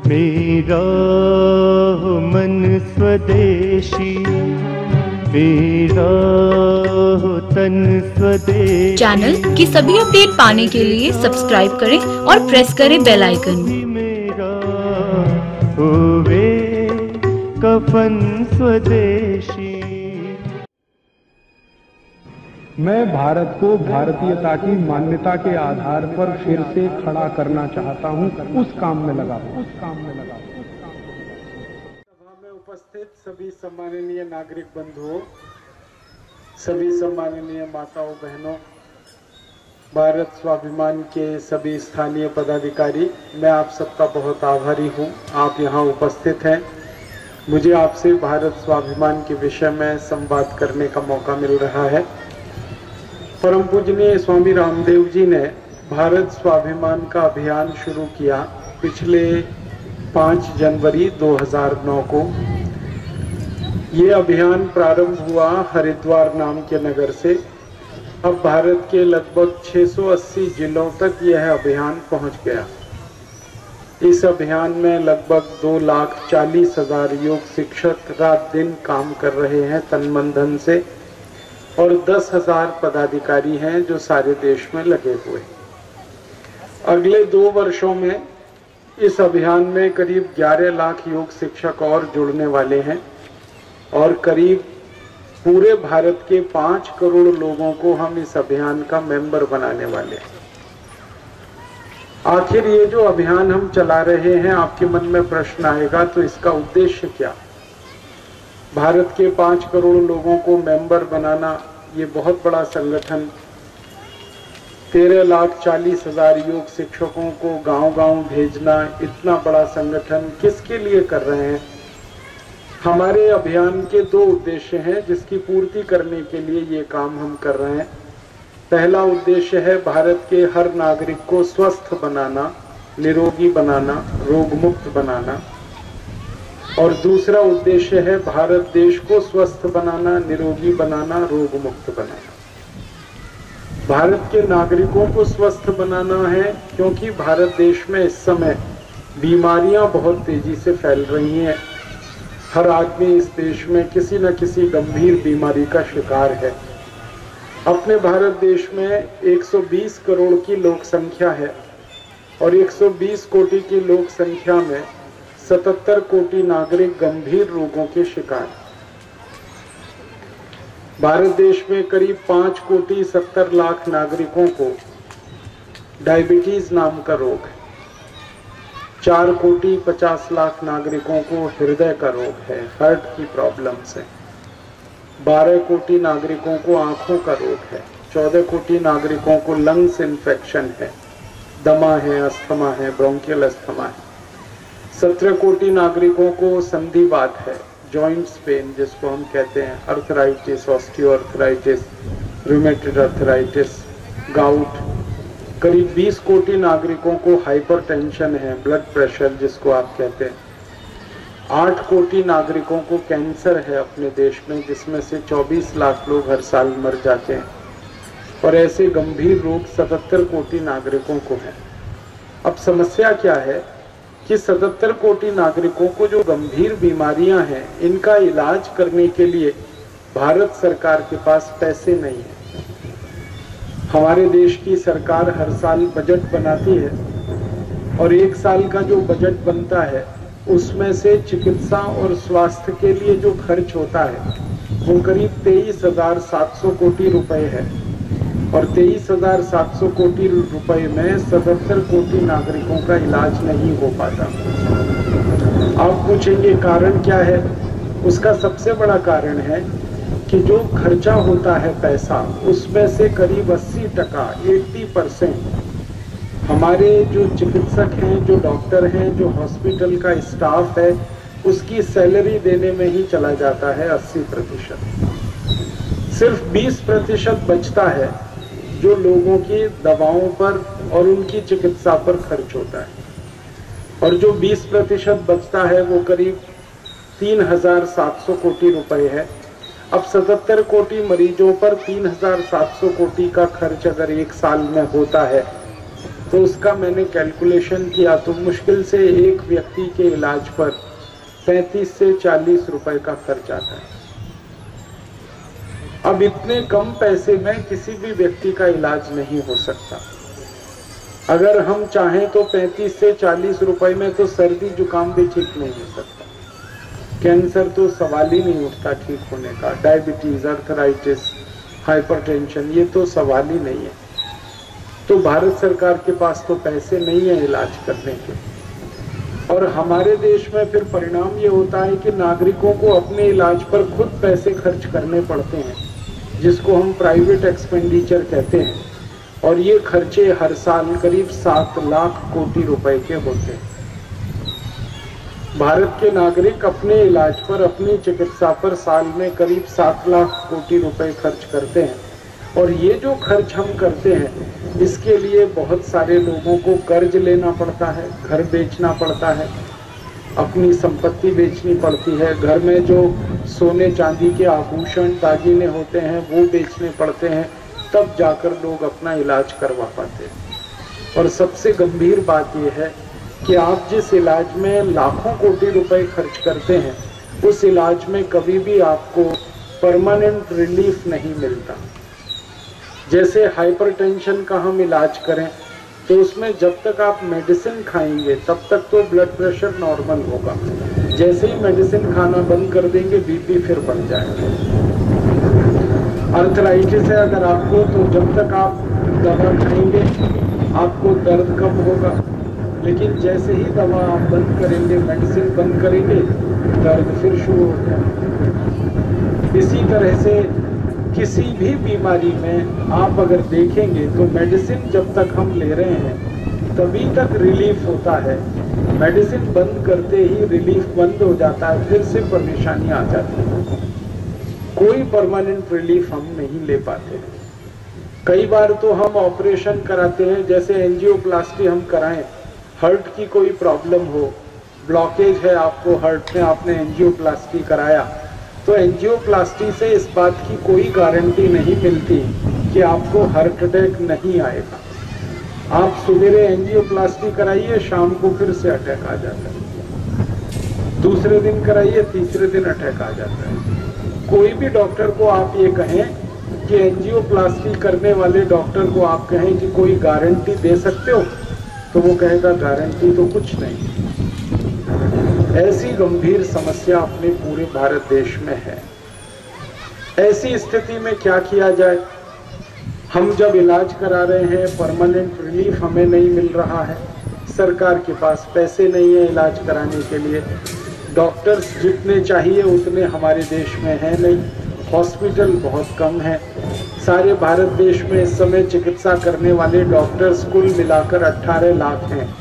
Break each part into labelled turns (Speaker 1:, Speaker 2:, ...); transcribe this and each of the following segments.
Speaker 1: मेरा हो मन स्वदेशी, मेरा हो तन स्वदेशी।
Speaker 2: चैनल की सभी अपडेट पाने के लिए सब्सक्राइब करें और प्रेस करें बेल आइकन।
Speaker 1: मेरा होवे कफन स्वदेशी।
Speaker 3: मैं भारत को भारतीयता की मान्यता के आधार पर फिर से खड़ा करना चाहता हूं, उस काम में लगा हूं।
Speaker 4: सभा में उपस्थित सभी सम्माननीय नागरिक बंधुओं, सभी सम्माननीय माताओं बहनों, भारत स्वाभिमान के सभी स्थानीय पदाधिकारी, मैं आप सबका बहुत आभारी हूं। आप यहां उपस्थित हैं। मुझे आपसे भारत स्वाभिमान के विषय में संवाद करने का मौका मिल रहा है। परम पूजनीय स्वामी रामदेव जी ने भारत स्वाभिमान का अभियान शुरू किया पिछले 5 जनवरी 2009 को। ये अभियान प्रारंभ हुआ हरिद्वार नाम के नगर से। अब भारत के लगभग 680 जिलों तक यह अभियान पहुंच गया। इस अभियान में लगभग 2,40,000 योग शिक्षक रात दिन काम कर रहे हैं तन मन धन से, और 10,000 पदाधिकारी हैं जो सारे देश में लगे हुए। अगले 2 वर्षों में इस अभियान में करीब 11 लाख योग शिक्षक और जुड़ने वाले हैं, और करीब पूरे भारत के 5 करोड़ लोगों को हम इस अभियान का मेंबर बनाने वाले हैं। आखिर ये जो अभियान हम चला रहे हैं, आपके मन में प्रश्न आएगा तो इसका उद्देश्य क्या? भारत के 5 करोड़ लोगों को मेंबर बनाना, ये बहुत बड़ा संगठन, 13,40,000 योग शिक्षकों को गांव-गांव भेजना, इतना बड़ा संगठन किसके लिए कर रहे हैं? हमारे अभियान के 2 उद्देश्य हैं जिसकी पूर्ति करने के लिए ये काम हम कर रहे हैं। पहला उद्देश्य है भारत के हर नागरिक को स्वस्थ बनाना, निरोगी बनाना, रोग मुक्त बनाना, और दूसरा उद्देश्य है भारत देश को स्वस्थ बनाना, निरोगी बनाना, रोग मुक्त बनाना। भारत के नागरिकों को स्वस्थ बनाना है क्योंकि भारत देश में इस समय बीमारियां बहुत तेजी से फैल रही हैं। हर आदमी इस देश में किसी न किसी गंभीर बीमारी का शिकार है। अपने भारत देश में 120 करोड़ की लोक संख्या है, और 120 कोटि की लोक संख्या में 77 कोटि नागरिक गंभीर रोगों के शिकार। भारत देश में करीब 5 कोटि 70 लाख नागरिकों को डायबिटीज नाम का रोग है। 4 कोटि 50 लाख नागरिकों को हृदय का रोग है, हार्ट की प्रॉब्लम्स है। 12 कोटि नागरिकों को आंखों का रोग है। 14 कोटि नागरिकों को लंग्स इन्फेक्शन है, दमा है, अस्थमा है, ब्रोंकियल अस्थमा है। 17 कोटि नागरिकों को संधिवात है, जॉइंट्स पेन जिसको हम कहते हैं, arthritis, osteoarthritis, rheumatoid arthritis, gout. करीब 20 कोटि नागरिकों को हाइपरटेंशन है, ब्लड प्रेशर जिसको आप कहते हैं। 8 कोटि नागरिकों को कैंसर है अपने देश में, जिसमें से 24 लाख लोग हर साल मर जाते हैं, और ऐसे गंभीर रोग 77 कोटि नागरिकों को है। अब समस्या क्या है कि 77 कोटि नागरिकों को जो गंभीर बीमारियां हैं, इनका इलाज करने के लिए भारत सरकार के पास पैसे नहीं है। हमारे देश की सरकार हर साल बजट बनाती है, और 1 साल का जो बजट बनता है उसमें से चिकित्सा और स्वास्थ्य के लिए जो खर्च होता है वो करीब 23,700 कोटि रुपए है, और 23,700 कोटि रुपए में 77 कोटि नागरिकों का इलाज नहीं हो पाता। आप पूछेंगे कारण क्या है? उसका सबसे बड़ा कारण है कि जो खर्चा होता है पैसा, उसमें से करीब 80% 80% हमारे जो चिकित्सक हैं, जो डॉक्टर हैं, जो हॉस्पिटल का स्टाफ है, उसकी सैलरी देने में ही चला जाता है 80%। सिर्फ 20% बचता है जो लोगों की दवाओं पर और उनकी चिकित्सा पर खर्च होता है, और जो 20% बचता है वो करीब 3,700 कोटि रुपए है। अब 77 कोटि मरीजों पर 3,700 कोटि का खर्च अगर 1 साल में होता है तो उसका मैंने कैलकुलेशन किया तो मुश्किल से एक व्यक्ति के इलाज पर 35 से 40 रुपए का खर्च आता है। अब इतने कम पैसे में किसी भी व्यक्ति का इलाज नहीं हो सकता। अगर हम चाहें तो 35 से 40 रुपए में तो सर्दी जुकाम भी ठीक नहीं हो सकता, कैंसर तो सवाल ही नहीं उठता ठीक होने का, डायबिटीज, अर्थराइटिस, हाइपरटेंशन, ये तो सवाल ही नहीं है। तो भारत सरकार के पास तो पैसे नहीं है इलाज करने के, और हमारे देश में फिर परिणाम ये होता है कि नागरिकों को अपने इलाज पर खुद पैसे खर्च करने पड़ते हैं, जिसको हम प्राइवेट एक्सपेंडिचर कहते हैं, और ये खर्चे हर साल करीब 7 लाख कोटि रुपए के होते हैं। भारत के नागरिक अपने इलाज पर, अपनी चिकित्सा पर साल में करीब 7 लाख कोटि रुपए खर्च करते हैं, और ये जो खर्च हम करते हैं इसके लिए बहुत सारे लोगों को कर्ज लेना पड़ता है, घर बेचना पड़ता है, अपनी संपत्ति बेचनी पड़ती है, घर में जो सोने चांदी के आभूषण दागिने होते हैं वो बेचने पड़ते हैं, तब जाकर लोग अपना इलाज करवा पाते हैं। और सबसे गंभीर बात यह है कि आप जिस इलाज में लाखों कोटि रुपए खर्च करते हैं उस इलाज में कभी भी आपको परमानेंट रिलीफ नहीं मिलता। जैसे हाइपरटेंशन का हम इलाज करें तो उसमें जब तक आप मेडिसिन खाएंगे तब तक तो ब्लड प्रेशर नॉर्मल होगा, जैसे ही मेडिसिन खाना बंद कर देंगे बीपी फिर बढ़ जाएगा। अर्थराइटिस है अगर आपको, तो जब तक आप दवा खाएंगे आपको दर्द कम होगा, लेकिन जैसे ही दवा आप बंद करेंगे, मेडिसिन बंद करेंगे, दर्द फिर शुरू हो जाएगा। इसी तरह से किसी भी बीमारी में आप अगर देखेंगे तो मेडिसिन जब तक हम ले रहे हैं तभी तक रिलीफ होता है, मेडिसिन बंद करते ही रिलीफ बंद हो जाता है, फिर से परेशानी आ जाती है, कोई परमानेंट रिलीफ हम नहीं ले पाते। कई बार तो हम ऑपरेशन कराते हैं, जैसे एंजियोप्लास्टी हम कराएं, हार्ट की कोई प्रॉब्लम हो, ब्लॉकेज है आपको हार्ट में, आपने एंजियोप्लास्टी कराया, तो एंजियोप्लास्टी से इस बात की कोई गारंटी नहीं मिलती कि आपको हार्ट अटैक नहीं आएगा। आप सवेरे एंजियोप्लास्टी कराइए, शाम को फिर से अटैक आ जाता है, दूसरे दिन कराइए, तीसरे दिन अटैक आ जाता है। कोई भी डॉक्टर को आप ये कहें कि एंजियोप्लास्टी करने वाले डॉक्टर को आप कहें कि कोई गारंटी दे सकते हो, तो वो कहेगा गारंटी तो कुछ नहीं। ऐसी गंभीर समस्या अपने पूरे भारत देश में है। ऐसी स्थिति में क्या किया जाए? हम जब इलाज करा रहे हैं, परमानेंट रिलीफ हमें नहीं मिल रहा है, सरकार के पास पैसे नहीं है इलाज कराने के लिए, डॉक्टर्स जितने चाहिए उतने हमारे देश में हैं नहीं, हॉस्पिटल बहुत कम है। सारे भारत देश में इस समय चिकित्सा करने वाले डॉक्टर्स कुल मिलाकर 18 लाख हैं,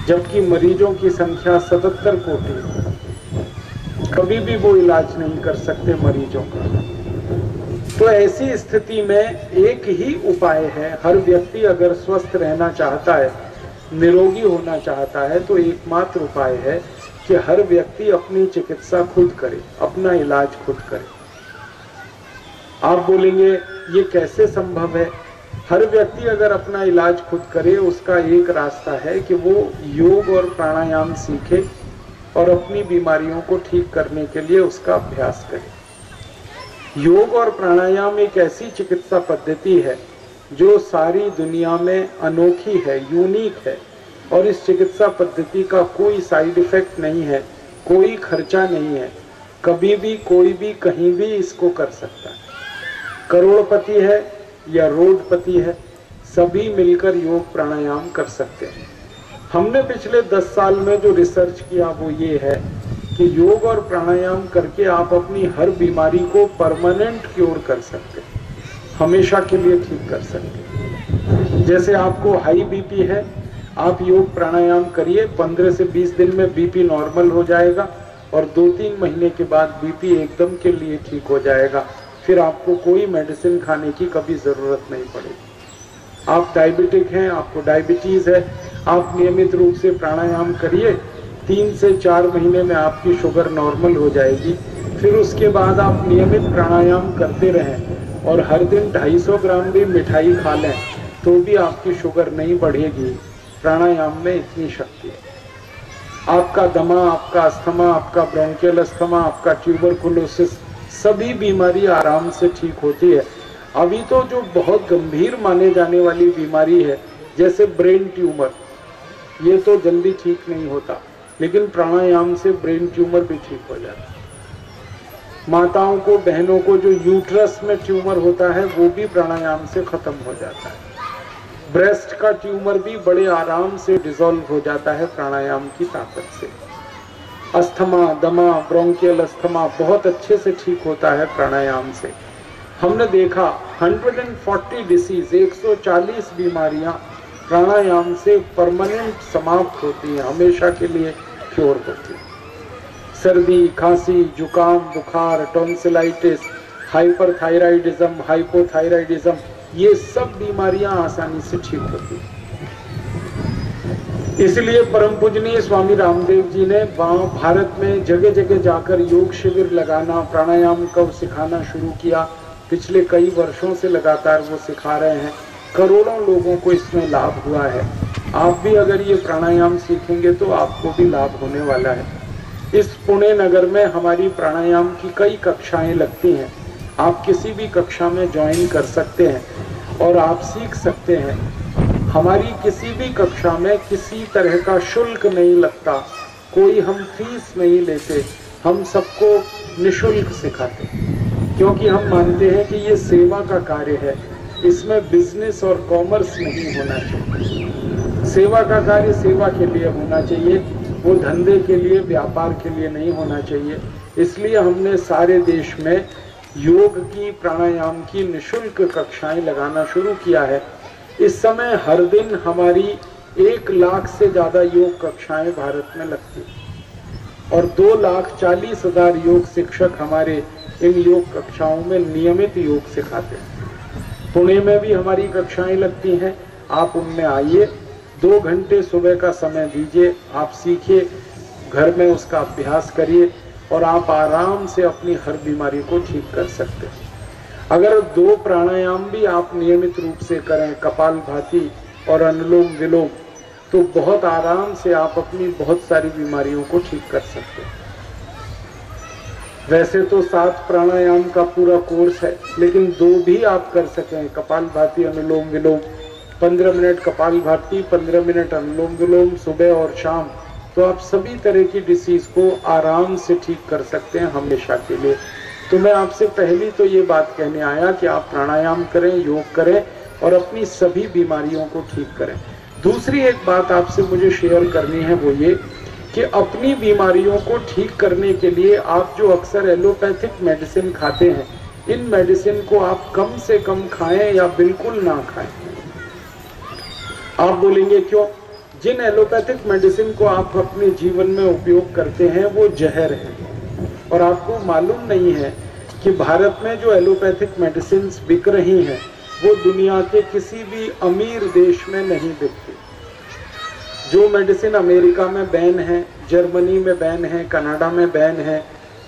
Speaker 4: जबकि मरीजों की संख्या 77 कोटि है। कभी भी वो इलाज नहीं कर सकते मरीजों का। तो ऐसी स्थिति में एक ही उपाय है, हर व्यक्ति अगर स्वस्थ रहना चाहता है, निरोगी होना चाहता है, तो एकमात्र उपाय है कि हर व्यक्ति अपनी चिकित्सा खुद करे, अपना इलाज खुद करे। आप बोलेंगे ये कैसे संभव है? हर व्यक्ति अगर अपना इलाज खुद करे, उसका एक रास्ता है कि वो योग और प्राणायाम सीखे और अपनी बीमारियों को ठीक करने के लिए उसका अभ्यास करे। योग और प्राणायाम एक ऐसी चिकित्सा पद्धति है जो सारी दुनिया में अनोखी है, यूनिक है, और इस चिकित्सा पद्धति का कोई साइड इफेक्ट नहीं है, कोई खर्चा नहीं है, कभी भी कोई भी कहीं भी इसको कर सकता है। करोड़पति है या रोडपति है, सभी मिलकर योग प्राणायाम कर सकते हैं। हमने पिछले 10 साल में जो रिसर्च किया वो ये है कि योग और प्राणायाम करके आप अपनी हर बीमारी को परमानेंट क्योर कर सकते हैं, हमेशा के लिए ठीक कर सकते हैं। जैसे आपको हाई बीपी है, आप योग प्राणायाम करिए, 15 से 20 दिन में बीपी नॉर्मल हो जाएगा और 2-3 महीने के बाद बीपी एकदम के लिए ठीक हो जाएगा, फिर आपको कोई मेडिसिन खाने की कभी जरूरत नहीं पड़ेगी। आप डायबिटिक हैं, आपको डायबिटीज है, आप नियमित रूप से प्राणायाम करिए, 3 से 4 महीने में आपकी शुगर नॉर्मल हो जाएगी। फिर उसके बाद आप नियमित प्राणायाम करते रहें और हर दिन 250 ग्राम भी मिठाई खा लें, तो भी आपकी शुगर नहीं बढ़ेगी। प्राणायाम में इतनी शक्ति है। आपका दमा, आपका अस्थमा, आपका ब्रोंकियल अस्थमा, आपका ट्यूबरकुलोसिस, सभी बीमारी आराम से ठीक होती है। अभी तो जो बहुत गंभीर माने जाने वाली बीमारी है जैसे ब्रेन ट्यूमर, ये तो जल्दी ठीक नहीं होता, लेकिन प्राणायाम से ब्रेन ट्यूमर भी ठीक हो जाता है। माताओं को, बहनों को जो यूट्रस में ट्यूमर होता है वो भी प्राणायाम से खत्म हो जाता है। ब्रेस्ट का ट्यूमर भी बड़े आराम से डिसॉल्व हो जाता है प्राणायाम की ताकत से। अस्थमा, दमा, ब्रोंकियल अस्थमा बहुत अच्छे से ठीक होता है प्राणायाम से। हमने देखा 140 डिसीज, 140 बीमारियां प्राणायाम से परमानेंट समाप्त होती हैं, हमेशा के लिए क्योर होती है। सर्दी, खांसी, जुकाम, बुखार, टॉन्सिलाइटिस, हाइपरथायराइडिज्म, हाइपोथायराइडिज्म, ये सब बीमारियां आसानी से ठीक होती हैं। इसलिए परम पूजनीय स्वामी रामदेव जी ने भारत में जगह जगह जाकर योग शिविर लगाना, प्राणायाम को सिखाना शुरू किया। पिछले कई वर्षों से लगातार वो सिखा रहे हैं। करोड़ों लोगों को इसमें लाभ हुआ है। आप भी अगर ये प्राणायाम सीखेंगे तो आपको भी लाभ होने वाला है। इस पुणे नगर में हमारी प्राणायाम की कई कक्षाएं लगती हैं। आप किसी भी कक्षा में ज्वाइन कर सकते हैं और आप सीख सकते हैं। हमारी किसी भी कक्षा में किसी तरह का शुल्क नहीं लगता, कोई हम फीस नहीं लेते, हम सबको निःशुल्क सिखाते हैं, क्योंकि हम मानते हैं कि ये सेवा का कार्य है, इसमें बिजनेस और कॉमर्स नहीं होना चाहिए। सेवा का कार्य सेवा के लिए होना चाहिए, वो धंधे के लिए, व्यापार के लिए नहीं होना चाहिए। इसलिए हमने सारे देश में योग की, प्राणायाम की निःशुल्क कक्षाएं लगाना शुरू किया है। इस समय हर दिन हमारी 1 लाख से ज्यादा योग कक्षाएं भारत में लगती हैं और 2,40,000 योग शिक्षक हमारे इन योग कक्षाओं में नियमित योग सिखाते हैं। पुणे में भी हमारी कक्षाएं लगती हैं, आप उनमें आइए, 2 घंटे सुबह का समय दीजिए, आप सीखिए, घर में उसका अभ्यास करिए और आप आराम से अपनी हर बीमारी को ठीक कर सकते हैं। अगर 2 प्राणायाम भी आप नियमित रूप से करें, कपालभाति और अनुलोम विलोम, तो बहुत आराम से आप अपनी बहुत सारी बीमारियों को ठीक कर सकते हैं। वैसे तो 7 प्राणायाम का पूरा कोर्स है, लेकिन 2 भी आप कर सकें, कपालभाति, अनुलोम विलोम, 15 मिनट कपालभाति, 15 मिनट अनुलोम विलोम सुबह और शाम, तो आप सभी तरह की डिसीज को आराम से ठीक कर सकते हैं हमेशा के लिए। तो मैं आपसे पहली तो ये बात कहने आया कि आप प्राणायाम करें, योग करें और अपनी सभी बीमारियों को ठीक करें। दूसरी एक बात आपसे मुझे शेयर करनी है, वो ये कि अपनी बीमारियों को ठीक करने के लिए आप जो अक्सर एलोपैथिक मेडिसिन खाते हैं, इन मेडिसिन को आप कम से कम खाएं या बिल्कुल ना खाएं। आप बोलेंगे क्यों? जिन एलोपैथिक मेडिसिन को आप अपने जीवन में उपयोग करते हैं वो जहर है, और आपको मालूम नहीं है कि भारत में जो एलोपैथिक मेडिसिन बिक रही हैं वो दुनिया के किसी भी अमीर देश में नहीं बिकती। जो मेडिसिन अमेरिका में बैन है, जर्मनी में बैन है, कनाडा में बैन है,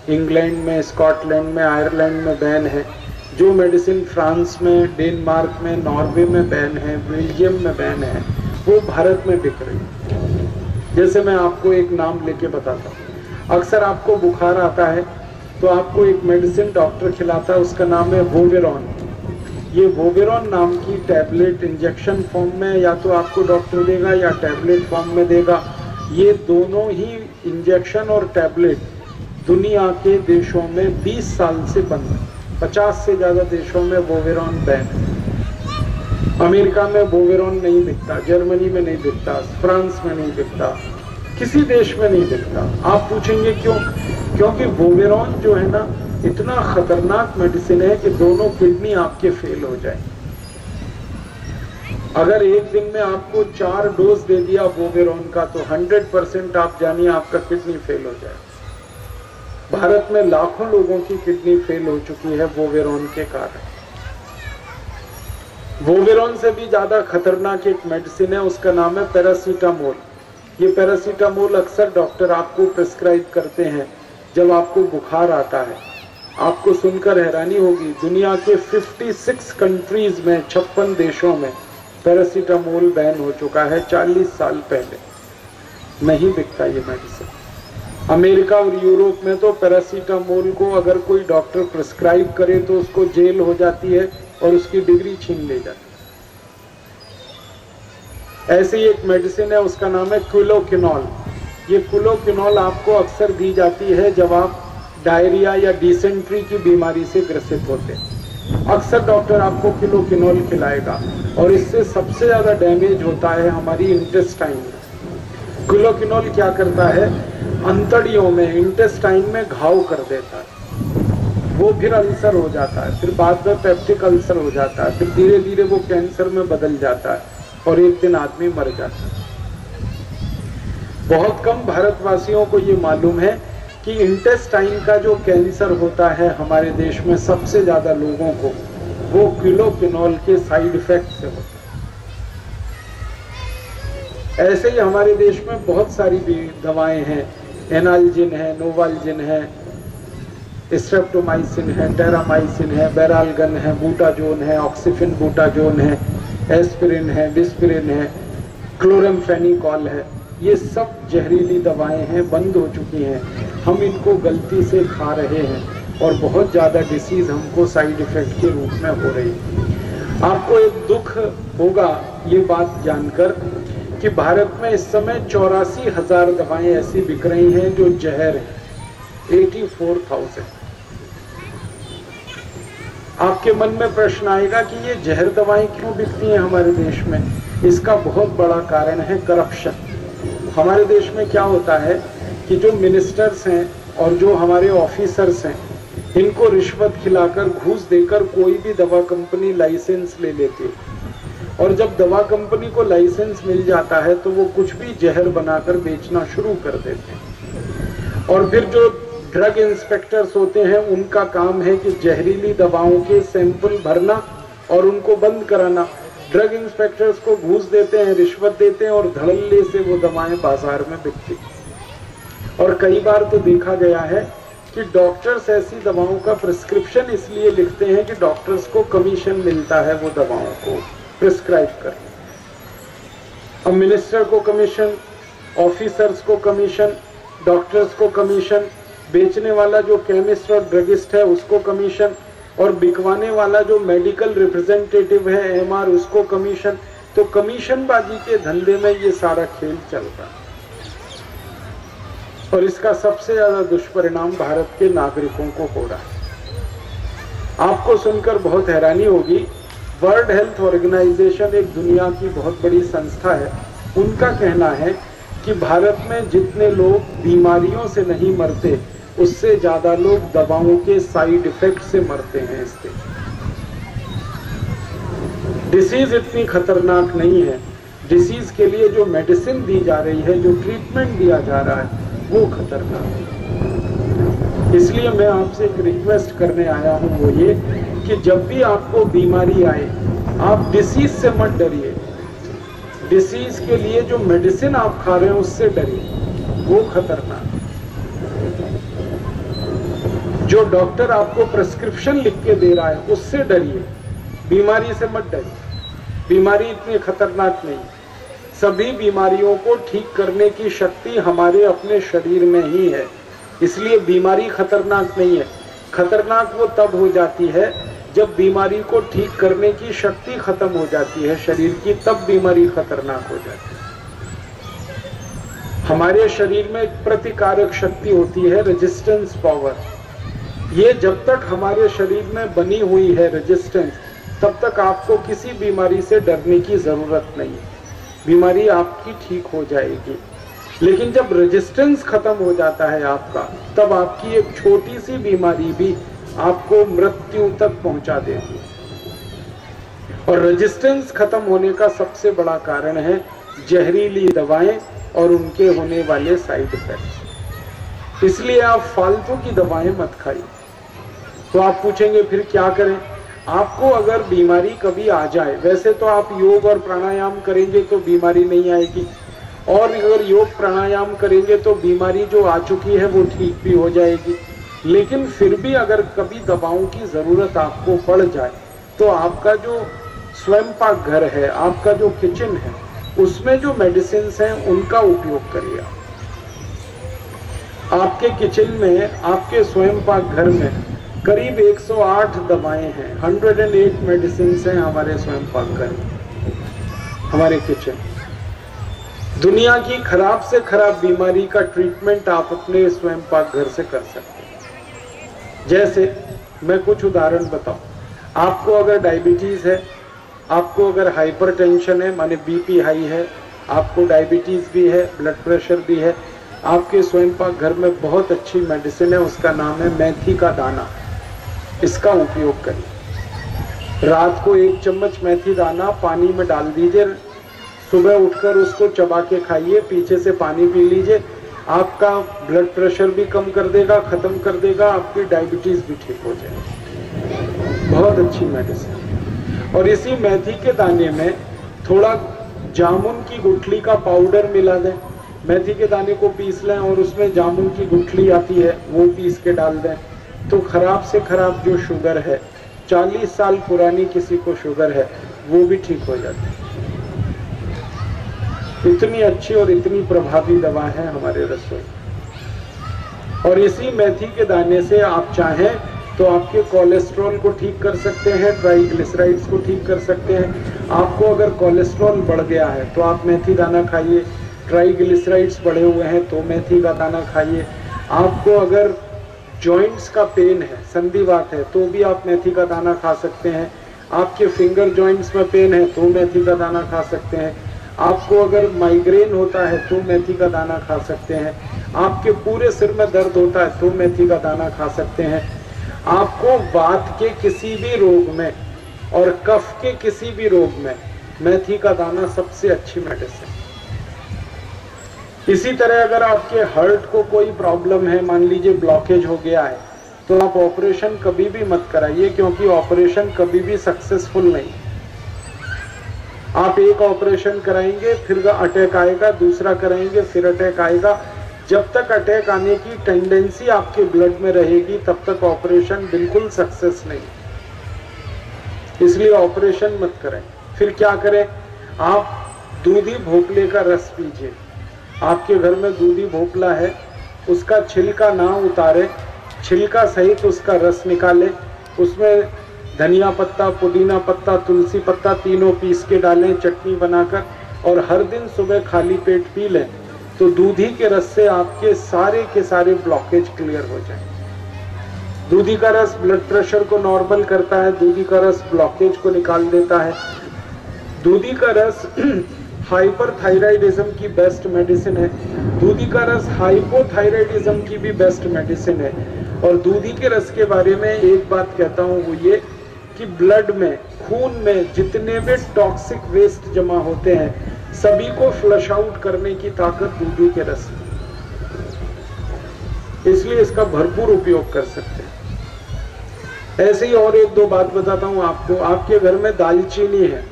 Speaker 4: इंग्लैंड में, स्कॉटलैंड में, आयरलैंड में बैन है, जो मेडिसिन फ्रांस में, डेनमार्क में, नॉर्वे में बैन है, बेल्जियम में बैन है, वो भारत में बिक रही है। जैसे मैं आपको एक नाम लेके बताता हूँ। अक्सर आपको बुखार आता है तो आपको एक मेडिसिन डॉक्टर खिलाता है, उसका नाम है वोवेरॉन। ये वोवेरॉन नाम की टैबलेट इंजेक्शन फॉर्म में या तो आपको डॉक्टर देगा या टैबलेट फॉर्म में देगा। ये दोनों ही इंजेक्शन और टैबलेट दुनिया के देशों में 20 साल से बंद है। 50 से ज्यादा देशों में वोवेरॉन बैन है। अमेरिका में वोवेरॉन नहीं बिकता, जर्मनी में नहीं बिकता, फ्रांस में नहीं बिकता, किसी देश में नहीं बिकता। आप पूछेंगे क्यों? क्योंकि वोवेरॉन जो है ना, इतना खतरनाक मेडिसिन है कि दोनों किडनी आपके फेल हो जाए। अगर एक दिन में आपको 4 डोज दे दिया वोवेरॉन का तो 100% आप जानिए आपका किडनी फेल हो जाए। भारत में लाखों लोगों की किडनी फेल हो चुकी है वोवेरॉन के कारण। वोवेरॉन से भी ज्यादा खतरनाक एक मेडिसिन है, उसका नाम है पैरासीटामोल। ये पैरासीटामोल अक्सर डॉक्टर आपको प्रिस्क्राइब करते हैं जब आपको बुखार आता है। आपको सुनकर हैरानी होगी, दुनिया के 56 कंट्रीज में, 56 देशों में पैरासीटामोल बैन हो चुका है 40 साल पहले, नहीं बिकता ये मेडिसिन। अमेरिका और यूरोप में तो पैरासीटामोल को अगर कोई डॉक्टर प्रिस्क्राइब करे तो उसको जेल हो जाती है और उसकी डिग्री छीन ले जाती है। ऐसे ही एक मेडिसिन है, उसका नाम है क्विलोकिनॉल। ये क्विलोकिनॉल आपको अक्सर दी जाती है जब आप डायरिया या डिसेंट्री की बीमारी से ग्रसित होते हैं। अक्सर डॉक्टर आपको क्विलोकिनॉल खिलाएगा और इससे सबसे ज्यादा डैमेज होता है हमारी इंटेस्टाइन में। क्विलोकिनॉल क्या करता है, अंतड़ियों में, इंटेस्टाइन में घाव कर देता है, वो फिर अल्सर हो जाता है, फिर बाद में पेप्टिक अल्सर हो जाता है, फिर धीरे धीरे वो कैंसर में बदल जाता है और एक दिन आदमी मर जाता है। बहुत कम भारतवासियों को ये मालूम है कि इंटेस्टाइन का जो कैंसर होता है हमारे देश में सबसे ज्यादा लोगों को, वो क्विलोकिनॉल के साइड इफेक्ट से होता है। ऐसे ही हमारे देश में बहुत सारी दवाएं हैं, एनाल्जिन है, नोवाल्जिन है, स्ट्रेप्टोमाइसिन है, टेरामाइसिन है, बेरालगन है, बूटाजोन है, ऑक्सीफिन बूटाजोन है, एस्पिरिन है, डिस्पिरिन है, क्लोरामफेनिकॉल है। ये सब जहरीली दवाएं हैं, बंद हो चुकी हैं। हम इनको गलती से खा रहे हैं और बहुत ज़्यादा डिसीज हमको साइड इफेक्ट के रूप में हो रही है। आपको एक दुख होगा ये बात जानकर कि भारत में इस समय 84,000 दवाएं ऐसी बिक रही हैं जो जहर हैं, 84,000। आपके मन में प्रश्न आएगा कि ये जहर दवाएं क्यों बिकती हैं हमारे देश में? इसका बहुत बड़ा कारण है करप्शन। हमारे देश में क्या होता है कि जो मिनिस्टर्स हैं और जो हमारे ऑफिसर्स हैं, इनको रिश्वत खिलाकर, घूस देकर कोई भी दवा कंपनी लाइसेंस ले लेती है और जब दवा कंपनी को लाइसेंस मिल जाता है तो वो कुछ भी जहर बनाकर बेचना शुरू कर देते हैं। और फिर जो ड्रग इंस्पेक्टर्स होते हैं उनका काम है कि जहरीली दवाओं के सैंपल भरना और उनको बंद कराना। ड्रग इंस्पेक्टर्स को घूस देते हैं, रिश्वत देते हैं और धड़ल्ले से वो दवाएं बाजार में बिकती। और कई बार तो देखा गया है कि डॉक्टर्स ऐसी दवाओं का प्रिस्क्रिप्शन इसलिए लिखते हैं कि डॉक्टर्स को कमीशन मिलता है वो दवाओं को प्रिस्क्राइब कर। अब मिनिस्टर को कमीशन, ऑफिसर्स को कमीशन, डॉक्टर्स को कमीशन, बेचने वाला जो केमिस्ट और ड्रगिस्ट है उसको कमीशन, और बिकवाने वाला जो मेडिकल रिप्रेजेंटेटिव है एमआर उसको कमीशन। तो कमीशनबाजी के धंधे में ये सारा खेल चलता है और इसका सबसे ज्यादा दुष्परिणाम भारत के नागरिकों को हो रहा है। आपको सुनकर बहुत हैरानी होगी, वर्ल्ड हेल्थ ऑर्गेनाइजेशन एक दुनिया की बहुत बड़ी संस्था है, उनका कहना है कि भारत में जितने लोग बीमारियों से नहीं मरते उससे ज्यादा लोग दवाओं के साइड इफेक्ट से मरते हैं। इससे डिसीज इतनी खतरनाक नहीं है, डिसीज के लिए जो मेडिसिन दी जा रही है, जो ट्रीटमेंट दिया जा रहा है वो खतरनाक है। इसलिए मैं आपसे एक रिक्वेस्ट करने आया हूं, वो ये कि जब भी आपको बीमारी आए आप डिसीज से मत डरिए। डिसीज के लिए जो मेडिसिन आप खा रहे हैं उससे डरिए, वो खतरनाक है। जो डॉक्टर आपको प्रिस्क्रिप्शन लिख के दे रहा है उससे डरिए, बीमारी से मत डरिए। बीमारी इतनी खतरनाक नहीं, सभी बीमारियों को ठीक करने की शक्ति हमारे अपने शरीर में ही है, इसलिए बीमारी खतरनाक नहीं है। खतरनाक वो तब हो जाती है जब बीमारी को ठीक करने की शक्ति खत्म हो जाती है शरीर की, तब बीमारी खतरनाक हो जाती है। हमारे शरीर में एक प्रतिकारक शक्ति होती है, रेजिस्टेंस पावर। ये जब तक हमारे शरीर में बनी हुई है रेजिस्टेंस, तब तक आपको किसी बीमारी से डरने की जरूरत नहीं है, बीमारी आपकी ठीक हो जाएगी। लेकिन जब रेजिस्टेंस खत्म हो जाता है आपका, तब आपकी एक छोटी सी बीमारी भी आपको मृत्यु तक पहुंचा देती है। और रेजिस्टेंस खत्म होने का सबसे बड़ा कारण है जहरीली दवाएं और उनके होने वाले साइड इफेक्ट्स। इसलिए आप फालतू की दवाएं मत खाइए। तो आप पूछेंगे फिर क्या करें? आपको अगर बीमारी कभी आ जाए, वैसे तो आप योग और प्राणायाम करेंगे तो बीमारी नहीं आएगी, और अगर योग प्राणायाम करेंगे तो बीमारी जो आ चुकी है वो ठीक भी हो जाएगी। लेकिन फिर भी अगर कभी दवाओं की जरूरत आपको पड़ जाए तो आपका जो स्वयं पाक घर है, आपका जो किचन है, उसमें जो मेडिसिन हैं उनका उपयोग करिए। आपके किचन में, आपके स्वयं पाक घर में करीब 108 दवाएं हैं, 108 मेडिसिन हैं हमारे स्वयं पाक घर में, हमारे किचन। दुनिया की खराब से खराब बीमारी का ट्रीटमेंट आप अपने स्वयं पाक घर से कर सकते हैं। जैसे मैं कुछ उदाहरण बताऊं, आपको अगर डायबिटीज है, आपको अगर हाइपरटेंशन है, माने बीपी हाई है, आपको डायबिटीज भी है, ब्लड प्रेशर भी है, आपके स्वयं पाक घर में बहुत अच्छी मेडिसिन है, उसका नाम है मेथी का दाना। इसका उपयोग करिए। रात को 1 चम्मच मेथी दाना पानी में डाल दीजिए, सुबह उठकर उसको चबा के खाइए, पीछे से पानी पी लीजिए। आपका ब्लड प्रेशर भी कम कर देगा, खत्म कर देगा, आपकी डायबिटीज भी ठीक हो जाएगी। बहुत अच्छी मेडिसिन। और इसी मेथी के दाने में थोड़ा जामुन की गुठली का पाउडर मिला दें, मेथी के दाने को पीस लें और उसमें जामुन की गुठली आती है वो पीस के डाल दें, तो खराब से खराब जो शुगर है, 40 साल पुरानी किसी को शुगर है, वो भी ठीक हो जाती है। इतनी अच्छी और इतनी प्रभावी दवा है हमारे रसोई। और इसी मेथी के दाने से आप चाहें तो आपके कोलेस्ट्रॉल को ठीक कर सकते हैं, ट्राइग्लिसराइड्स को ठीक कर सकते हैं। आपको अगर कोलेस्ट्रॉल बढ़ गया है तो आप मेथी दाना खाइए, ट्राइग्लिसराइड्स बढ़े हुए हैं तो मेथी का दाना खाइए। आपको अगर जॉइंट्स का पेन है, संधिवात है, तो भी आप मेथी का दाना खा सकते हैं। आपके फिंगर जॉइंट्स में पेन है तो मेथी का दाना खा सकते हैं। आपको अगर माइग्रेन होता है तो मेथी का दाना खा सकते हैं। आपके पूरे सिर में दर्द होता है तो मेथी का दाना खा सकते हैं। आपको वात के किसी भी रोग में और कफ के किसी भी रोग में मेथी का दाना सबसे अच्छी मेडिसिन। इसी तरह अगर आपके हार्ट को कोई प्रॉब्लम है, मान लीजिए ब्लॉकेज हो गया है, तो आप ऑपरेशन कभी भी मत कराइए, क्योंकि ऑपरेशन कभी भी सक्सेसफुल नहीं। आप एक ऑपरेशन कराएंगे, फिर अटैक आएगा, दूसरा कराएंगे, फिर अटैक आएगा। जब तक अटैक आने की टेंडेंसी आपके ब्लड में रहेगी तब तक ऑपरेशन बिल्कुल सक्सेस नहीं। इसलिए ऑपरेशन मत करें। फिर क्या करें, आप दूधी भोपले का रस पीजिए। आपके घर में दूधी भोपला है, उसका छिलका ना उतारे, छिलका सहित उसका रस निकालें, उसमें धनिया पत्ता, पुदीना पत्ता, तुलसी पत्ता तीनों पीस के डालें चटनी बनाकर, और हर दिन सुबह खाली पेट पी लें, तो दूधी के रस से आपके सारे के सारे ब्लॉकेज क्लियर हो जाए। दूधी का रस ब्लड प्रेशर को नॉर्मल करता है, दूधी का रस ब्लॉकेज को निकाल देता है। दूधी का रस हाइपरथायराइडिज्म की बेस्ट मेडिसिन है। दूधी का रस हाइपोथायराइडिज्म की भी बेस्ट मेडिसिन है। और दूधी के रस के बारे में एक बात कहता हूँ, वो ये कि ब्लड में, खून में जितने भी टॉक्सिक वेस्ट जमा होते हैं सभी को फ्लश आउट करने की ताकत दूधी के रस में, इसलिए इसका भरपूर उपयोग कर सकते हैं। ऐसे ही और एक दो बात बताता हूं आपको। आपके घर में दालचीनी है,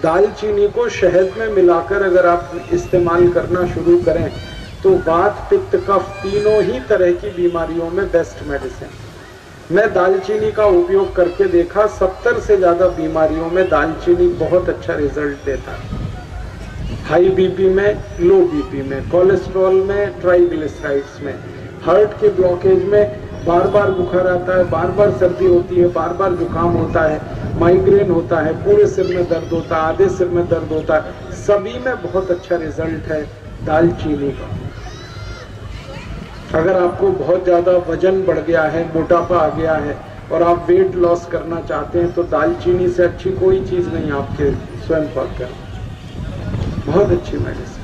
Speaker 4: दालचीनी को शहद में मिलाकर अगर आप इस्तेमाल करना शुरू करें तो वात, पित्त, कफ तीनों ही तरह की बीमारियों में बेस्ट मेडिसिन। मैं दालचीनी का उपयोग करके देखा, 70 से ज्यादा बीमारियों में दालचीनी बहुत अच्छा रिजल्ट देता है। हाई बीपी में, लो बीपी में, कोलेस्ट्रॉल में, ट्राइग्लिसराइड्स में, हार्ट के ब्लॉकेज में, बार बार बुखार आता है, बार बार सर्दी होती है, बार बार जुकाम होता है, माइग्रेन होता है, पूरे सिर में दर्द होता है, आधे सिर में दर्द होता है, सभी में बहुत अच्छा रिजल्ट है दालचीनी का। अगर आपको बहुत ज्यादा वजन बढ़ गया है, मोटापा आ गया है और आप वेट लॉस करना चाहते हैं तो दालचीनी से अच्छी कोई चीज नहीं आपके स्वयं पाक कर, बहुत अच्छी मेडिसिन।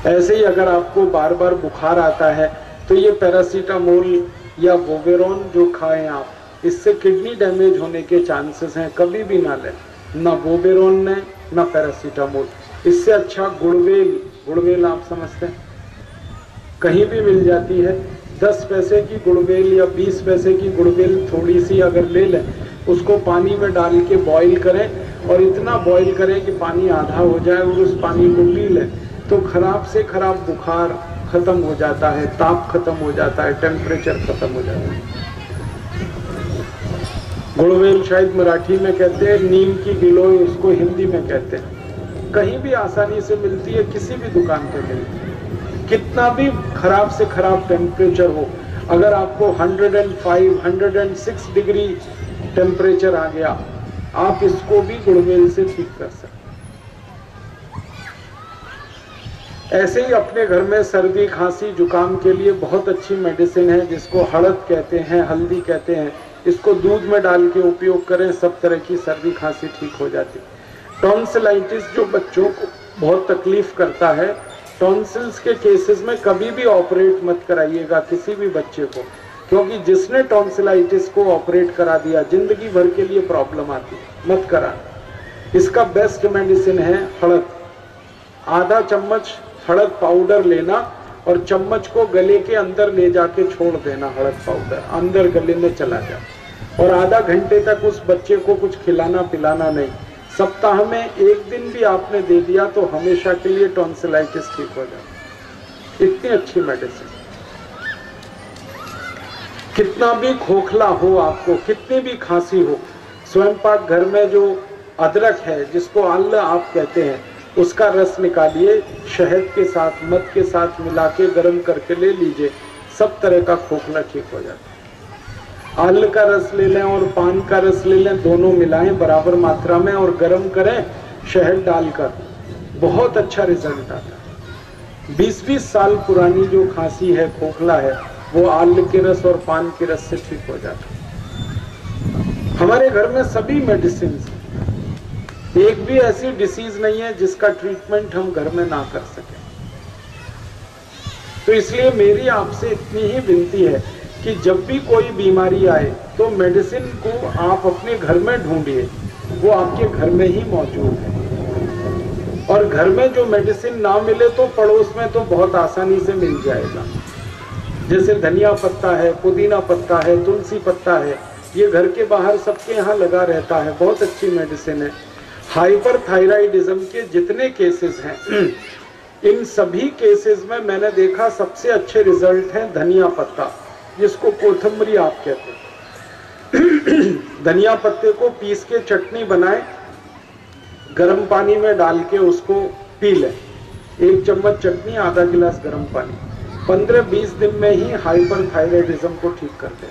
Speaker 4: ऐसे ही अगर आपको बार बार बुखार आता है तो ये पैरासीटामोल या वोवेरॉन जो खाएं आप, इससे किडनी डैमेज होने के चांसेस हैं, कभी भी ना लें, ना वोवेरॉन ने ना पैरासीटामोल। इससे अच्छा गुड़वेल, गुड़वेल आप समझते हैं, कहीं भी मिल जाती है। 10 पैसे की गुड़वेल या 20 पैसे की गुड़वेल थोड़ी सी अगर ले लें, उसको पानी में डाल के बॉईल करें और इतना बॉईल करें कि पानी आधा हो जाए और उस पानी को पी लें, तो खराब से खराब बुखार खत्म हो जाता है, ताप खत्म हो जाता है, टेम्परेचर खत्म हो जाता है। गुड़वेल शायद मराठी में कहते हैं, नीम की गिलोय उसको हिंदी में कहते हैं। कहीं भी आसानी से मिलती है, किसी भी दुकान पे मिलती है। कितना भी खराब से खराब टेम्परेचर हो, अगर आपको 105, 106 डिग्री टेम्परेचर आ गया, आप इसको भी गुड़वेल से ठीक कर सकते। ऐसे ही अपने घर में सर्दी खांसी जुकाम के लिए बहुत अच्छी मेडिसिन है, जिसको हड़द कहते हैं, हल्दी कहते हैं। इसको दूध में डाल के उपयोग करें, सब तरह की सर्दी खांसी ठीक हो जाती। टॉन्सिलाइटिस जो बच्चों को बहुत तकलीफ करता है, टॉन्सिल्स के केसेस में कभी भी ऑपरेट मत कराइएगा किसी भी बच्चे को, क्योंकि जिसने टॉन्सिलाइटिस को ऑपरेट करा दिया जिंदगी भर के लिए प्रॉब्लम आती है, मत करा। इसका बेस्ट मेडिसिन है हड़द। आधा चम्मच हड़द पाउडर लेना और चम्मच को गले के अंदर ले जाके छोड़ देना, हड़द पाउडर अंदर गले में चला जाए, और आधा घंटे तक उस बच्चे को कुछ खिलाना पिलाना नहीं। सप्ताह में एक दिन भी आपने दे दिया तो हमेशा के लिए टॉन्सिलाइटिस ठीक हो जाए। इतनी अच्छी मेडिसिन। कितना भी खोखला हो आपको, कितनी भी खांसी हो, स्वयं पाक घर में जो अदरक है, जिसको आल्ल आप कहते हैं, उसका रस निकालिए, शहद के साथ मध के साथ मिला के गर्म करके ले लीजिए, सब तरह का खोखला ठीक हो जाता है। आल का रस ले लें और पान का रस ले लें, दोनों मिलाएं बराबर मात्रा में और गर्म करें शहद डालकर, बहुत अच्छा रिजल्ट आता है। 20-20 साल पुरानी जो खांसी है, खोखला है, वो आल के रस और पान के रस से ठीक हो जाता है। हमारे घर में सभी मेडिसिन, एक भी ऐसी डिसीज नहीं है जिसका ट्रीटमेंट हम घर में ना कर सके। तो इसलिए मेरी आपसे इतनी ही विनती है कि जब भी कोई बीमारी आए तो मेडिसिन को आप अपने घर में ढूंढिए, वो आपके घर में ही मौजूद है। और घर में जो मेडिसिन ना मिले तो पड़ोस में तो बहुत आसानी से मिल जाएगा। जैसे धनिया पत्ता है, पुदीना पत्ता है, तुलसी पत्ता है, ये घर के बाहर सबके यहाँ लगा रहता है, बहुत अच्छी मेडिसिन है। हाइपरथायराइडिज्म के जितने केसेस हैं, इन सभी केसेस में मैंने देखा सबसे अच्छे रिजल्ट हैं धनिया पत्ता, जिसको कोथंबरी आप कहते हैं। धनिया पत्ते को पीस के चटनी बनाएं, गर्म पानी में डाल के उसको पी लें, 1 चम्मच चटनी, आधा गिलास गर्म पानी। 15-20 दिन में ही हाइपरथायराइडिज्म को ठीक कर दें।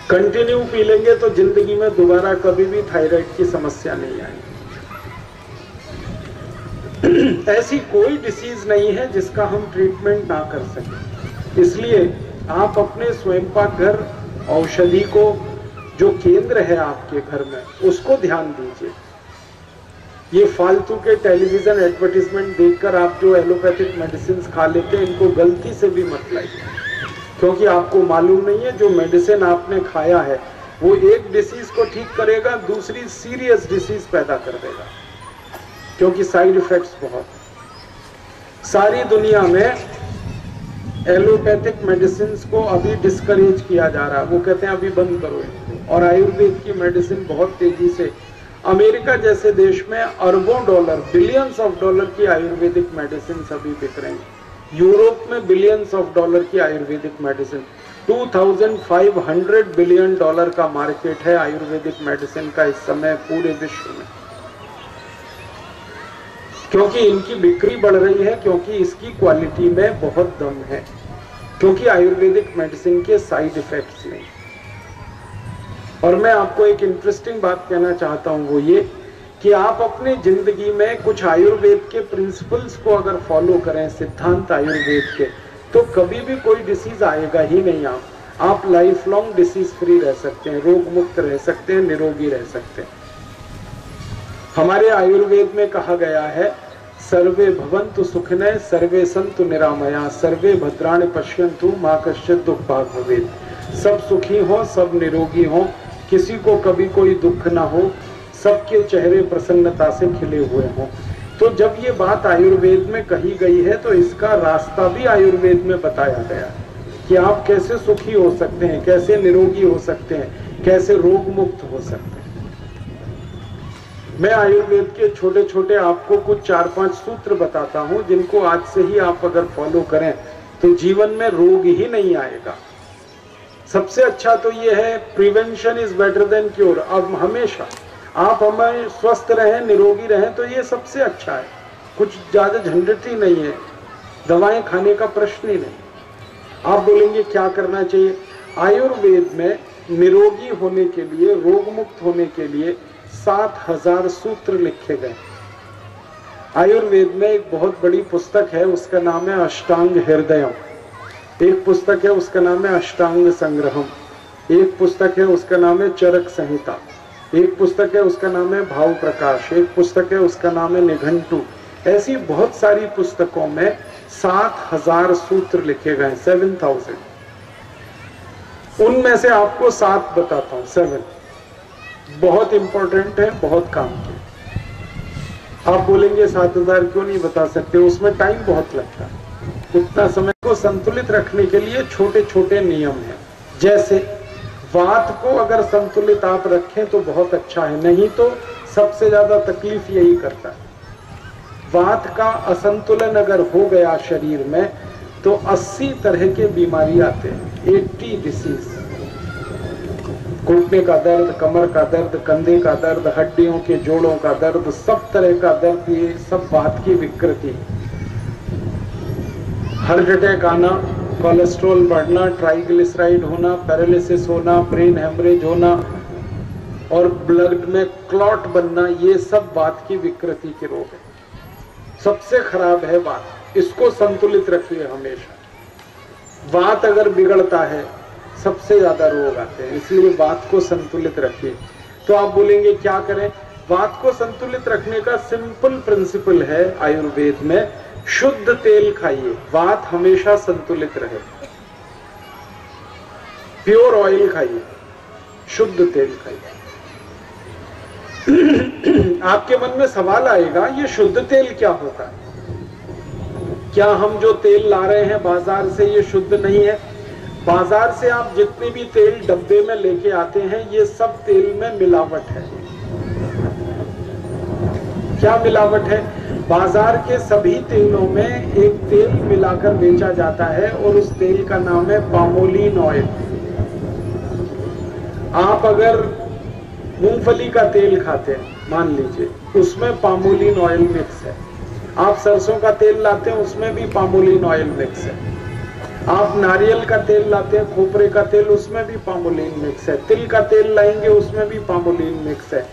Speaker 4: कंटिन्यू पी लेंगे तो जिंदगी में दोबारा कभी भी थायराइड की समस्या नहीं आएगी। ऐसी कोई डिसीज नहीं है जिसका हम ट्रीटमेंट ना कर सकें। इसलिए आप अपने स्वयं पाक घर औषधि को, जो केंद्र है आपके घर में, उसको ध्यान दीजिए। ये फालतू के टेलीविजन एडवर्टीजमेंट देखकर आप जो एलोपैथिक मेडिसिन खा लेते हैं, इनको गलती से भी मत लाइए, क्योंकि आपको मालूम नहीं है जो मेडिसिन आपने खाया है वो एक डिसीज को ठीक करेगा, दूसरी सीरियस डिसीज पैदा कर देगा, क्योंकि साइड इफेक्ट्स बहुत। सारी दुनिया में एलोपैथिक मेडिसिन को अभी डिस्करेज किया जा रहा है, वो कहते हैं अभी बंद करो, और आयुर्वेद की मेडिसिन बहुत तेजी से, अमेरिका जैसे देश में अरबों डॉलर, बिलियंस ऑफ डॉलर की आयुर्वेदिक मेडिसिन अभी बिक रही है। यूरोप में बिलियंस ऑफ डॉलर की आयुर्वेदिक मेडिसिन, 2500 बिलियन डॉलर का मार्केट है आयुर्वेदिक मेडिसिन का इस समय पूरे विश्व में, क्योंकि इनकी बिक्री बढ़ रही है, क्योंकि इसकी क्वालिटी में बहुत दम है, क्योंकि आयुर्वेदिक मेडिसिन के साइड इफेक्ट्स नहीं। और मैं आपको एक इंटरेस्टिंग बात कहना चाहता हूं, वो ये कि आप अपनी जिंदगी में कुछ आयुर्वेद के प्रिंसिपल्स को अगर फॉलो करें, सिद्धांत आयुर्वेद के, तो कभी भी कोई डिसीज आएगा ही नहीं। आप लाइफ लॉन्ग डिसीज फ्री रह सकते हैं, रोग मुक्त रह सकते हैं, निरोगी रह सकते हैं। हमारे आयुर्वेद में कहा गया है, सर्वे भवन्तु सुखिनः सर्वे सन्तु निरामया सर्वे भद्राणि पश्यन्तु मा कश्चित् दुःख भाग् भवेत्। सब सुखी हो, सब निरोगी हो, किसी को कभी कोई दुख ना हो, सबके चेहरे प्रसन्नता से खिले हुए हों। तो जब ये बात आयुर्वेद में कही गई है तो इसका रास्ता भी आयुर्वेद में बताया गया कि आप कैसे सुखी हो सकते हैं, कैसे निरोगी हो सकते हैं, कैसे रोग मुक्त हो सकते हैं। मैं आयुर्वेद के छोटे छोटे आपको कुछ 4-5 सूत्र बताता हूं, जिनको आज से ही आप अगर फॉलो करें तो जीवन में रोग ही नहीं आएगा। सबसे अच्छा तो ये है prevention is better than cure. अब हमेशा आप हमें स्वस्थ रहें, निरोगी रहें, तो ये सबसे अच्छा है। कुछ ज्यादा झंझट ही नहीं है, दवाएं खाने का प्रश्न ही नहीं। आप बोलेंगे क्या करना चाहिए? आयुर्वेद में निरोगी होने के लिए, रोग मुक्त होने के लिए 7000 सूत्र लिखे गए। आयुर्वेद में एक बहुत बड़ी पुस्तक है, उसका नाम है अष्टांग हृदयम। एक पुस्तक है उसका नाम है अष्टांग संग्रहम। एक पुस्तक है उसका नाम है चरक संहिता। एक पुस्तक है उसका नाम है भाव प्रकाश। एक पुस्तक है उसका नाम है निघंटु। ऐसी बहुत सारी पुस्तकों में 7000 सूत्र लिखे गए, 7000। उनमें से आपको 7 बताता हूं, 7 बहुत इंपॉर्टेंट है, बहुत काम के। आप बोलेंगे 7000 क्यों नहीं बता सकते? उसमें टाइम बहुत लगता है। उतना समय को संतुलित रखने के लिए छोटे छोटे नियम हैं। जैसे वात को अगर संतुलित आप रखें तो बहुत अच्छा है, नहीं तो सबसे ज्यादा तकलीफ यही करता है। वात का असंतुलन अगर हो गया शरीर में तो 80 तरह के बीमारी आते हैं, 80 डिसीज। घुटने का दर्द, कमर का दर्द, कंधे का दर्द, हड्डियों के जोड़ों का दर्द, सब तरह का दर्द, ये सब वात की विकृति। हार्ट अटैक आना, कोलेस्ट्रॉल बढ़ना, ट्राइग्लिसराइड होना, पैरालिसिस होना, ब्रेन हेमरेज होना और ब्लड में क्लॉट बनना, ये सब वात की विकृति के रोग है। सबसे खराब है वात, इसको संतुलित रखिए हमेशा। वात अगर बिगड़ता है सबसे ज्यादा रोग आते हैं, इसलिए वात को संतुलित रखिए। तो आप बोलेंगे क्या करें? वात को संतुलित रखने का सिंपल प्रिंसिपल है आयुर्वेद में, शुद्ध तेल खाइए, वात हमेशा संतुलित रहे। प्योर ऑयल खाइए, शुद्ध तेल खाइए। आपके मन में सवाल आएगा, ये शुद्ध तेल क्या होता है? क्या हम जो तेल ला रहे हैं बाजार से ये शुद्ध नहीं है? बाजार से आप जितने भी तेल डब्बे में लेके आते हैं, ये सब तेल में मिलावट है। क्या मिलावट है? बाजार के सभी तेलों में एक तेल मिलाकर बेचा जाता है और उस तेल का नाम है पामोलिन ऑयल। आप अगर मूंगफली का तेल खाते हैं, मान लीजिए, उसमें पामोलिन ऑयल मिक्स है। आप सरसों का तेल लाते हैं, उसमें भी पामोलिन ऑयल मिक्स है। आप नारियल का तेल लाते हैं, खोपरे का तेल, उसमें भी पामोलिन मिक्स है। तिल का तेल लाएंगे, उसमें भी पामोलिन मिक्स है।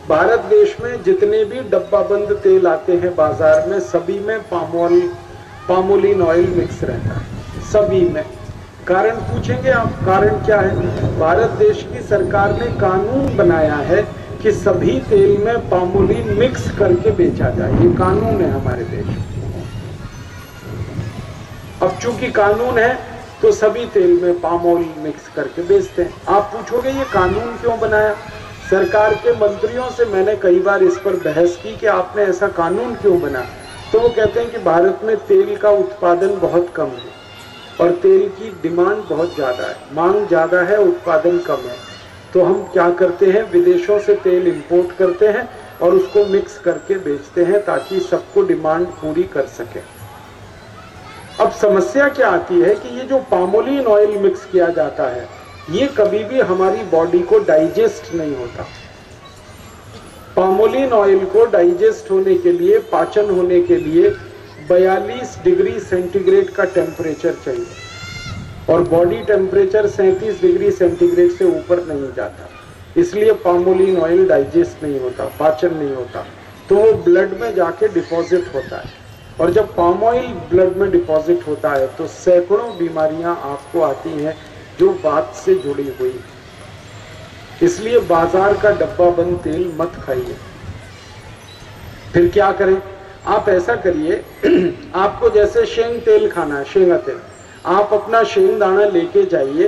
Speaker 4: भारत देश में जितने भी डब्बाबंद तेल आते हैं बाजार में, सभी में पामोलिन ऑयल मिक्स रहता है, सभी में। कारण पूछेंगे आप, कारण क्या है? भारत देश की सरकार ने कानून बनाया है कि सभी तेल में पामोलिन मिक्स करके बेचा जाए। ये कानून है हमारे देश में। अब चूंकि कानून है तो सभी तेल में पाम ऑयल मिक्स करके बेचते हैं। आप पूछोगे ये कानून क्यों बनाया? सरकार के मंत्रियों से मैंने कई बार इस पर बहस की कि आपने ऐसा कानून क्यों बनाया, तो वो कहते हैं कि भारत में तेल का उत्पादन बहुत कम है और तेल की डिमांड बहुत ज्यादा है, मांग ज्यादा है, उत्पादन कम है। तो हम क्या करते हैं, विदेशों से तेल इंपोर्ट करते हैं और उसको मिक्स करके बेचते हैं ताकि सबको डिमांड पूरी कर सके। अब समस्या क्या आती है कि ये जो पामोलिन ऑयल मिक्स किया जाता है, ये कभी भी हमारी बॉडी को डाइजेस्ट नहीं होता। पामोलिन ऑयल को डाइजेस्ट होने के लिए, पाचन होने के लिए 42 डिग्री सेंटीग्रेड का टेम्परेचर चाहिए और बॉडी टेम्परेचर 37 डिग्री सेंटीग्रेड से ऊपर नहीं जाता। इसलिए पामोलिन ऑयल डाइजेस्ट नहीं होता, पाचन नहीं होता, तो वो ब्लड में जाके डिपॉजिट होता है। और जब पाम ऑयल ब्लड में डिपॉजिट होता है तो सैकड़ों बीमारियां आपको आती हैं जो वात से जुड़ी हुई। इसलिए बाजार का डब्बा बंद तेल मत खाइए। फिर क्या करें? आप ऐसा करिए, आपको जैसे शेंग तेल खाना है, शेंगा तेल, आप अपना शेंग दाना लेके जाइए,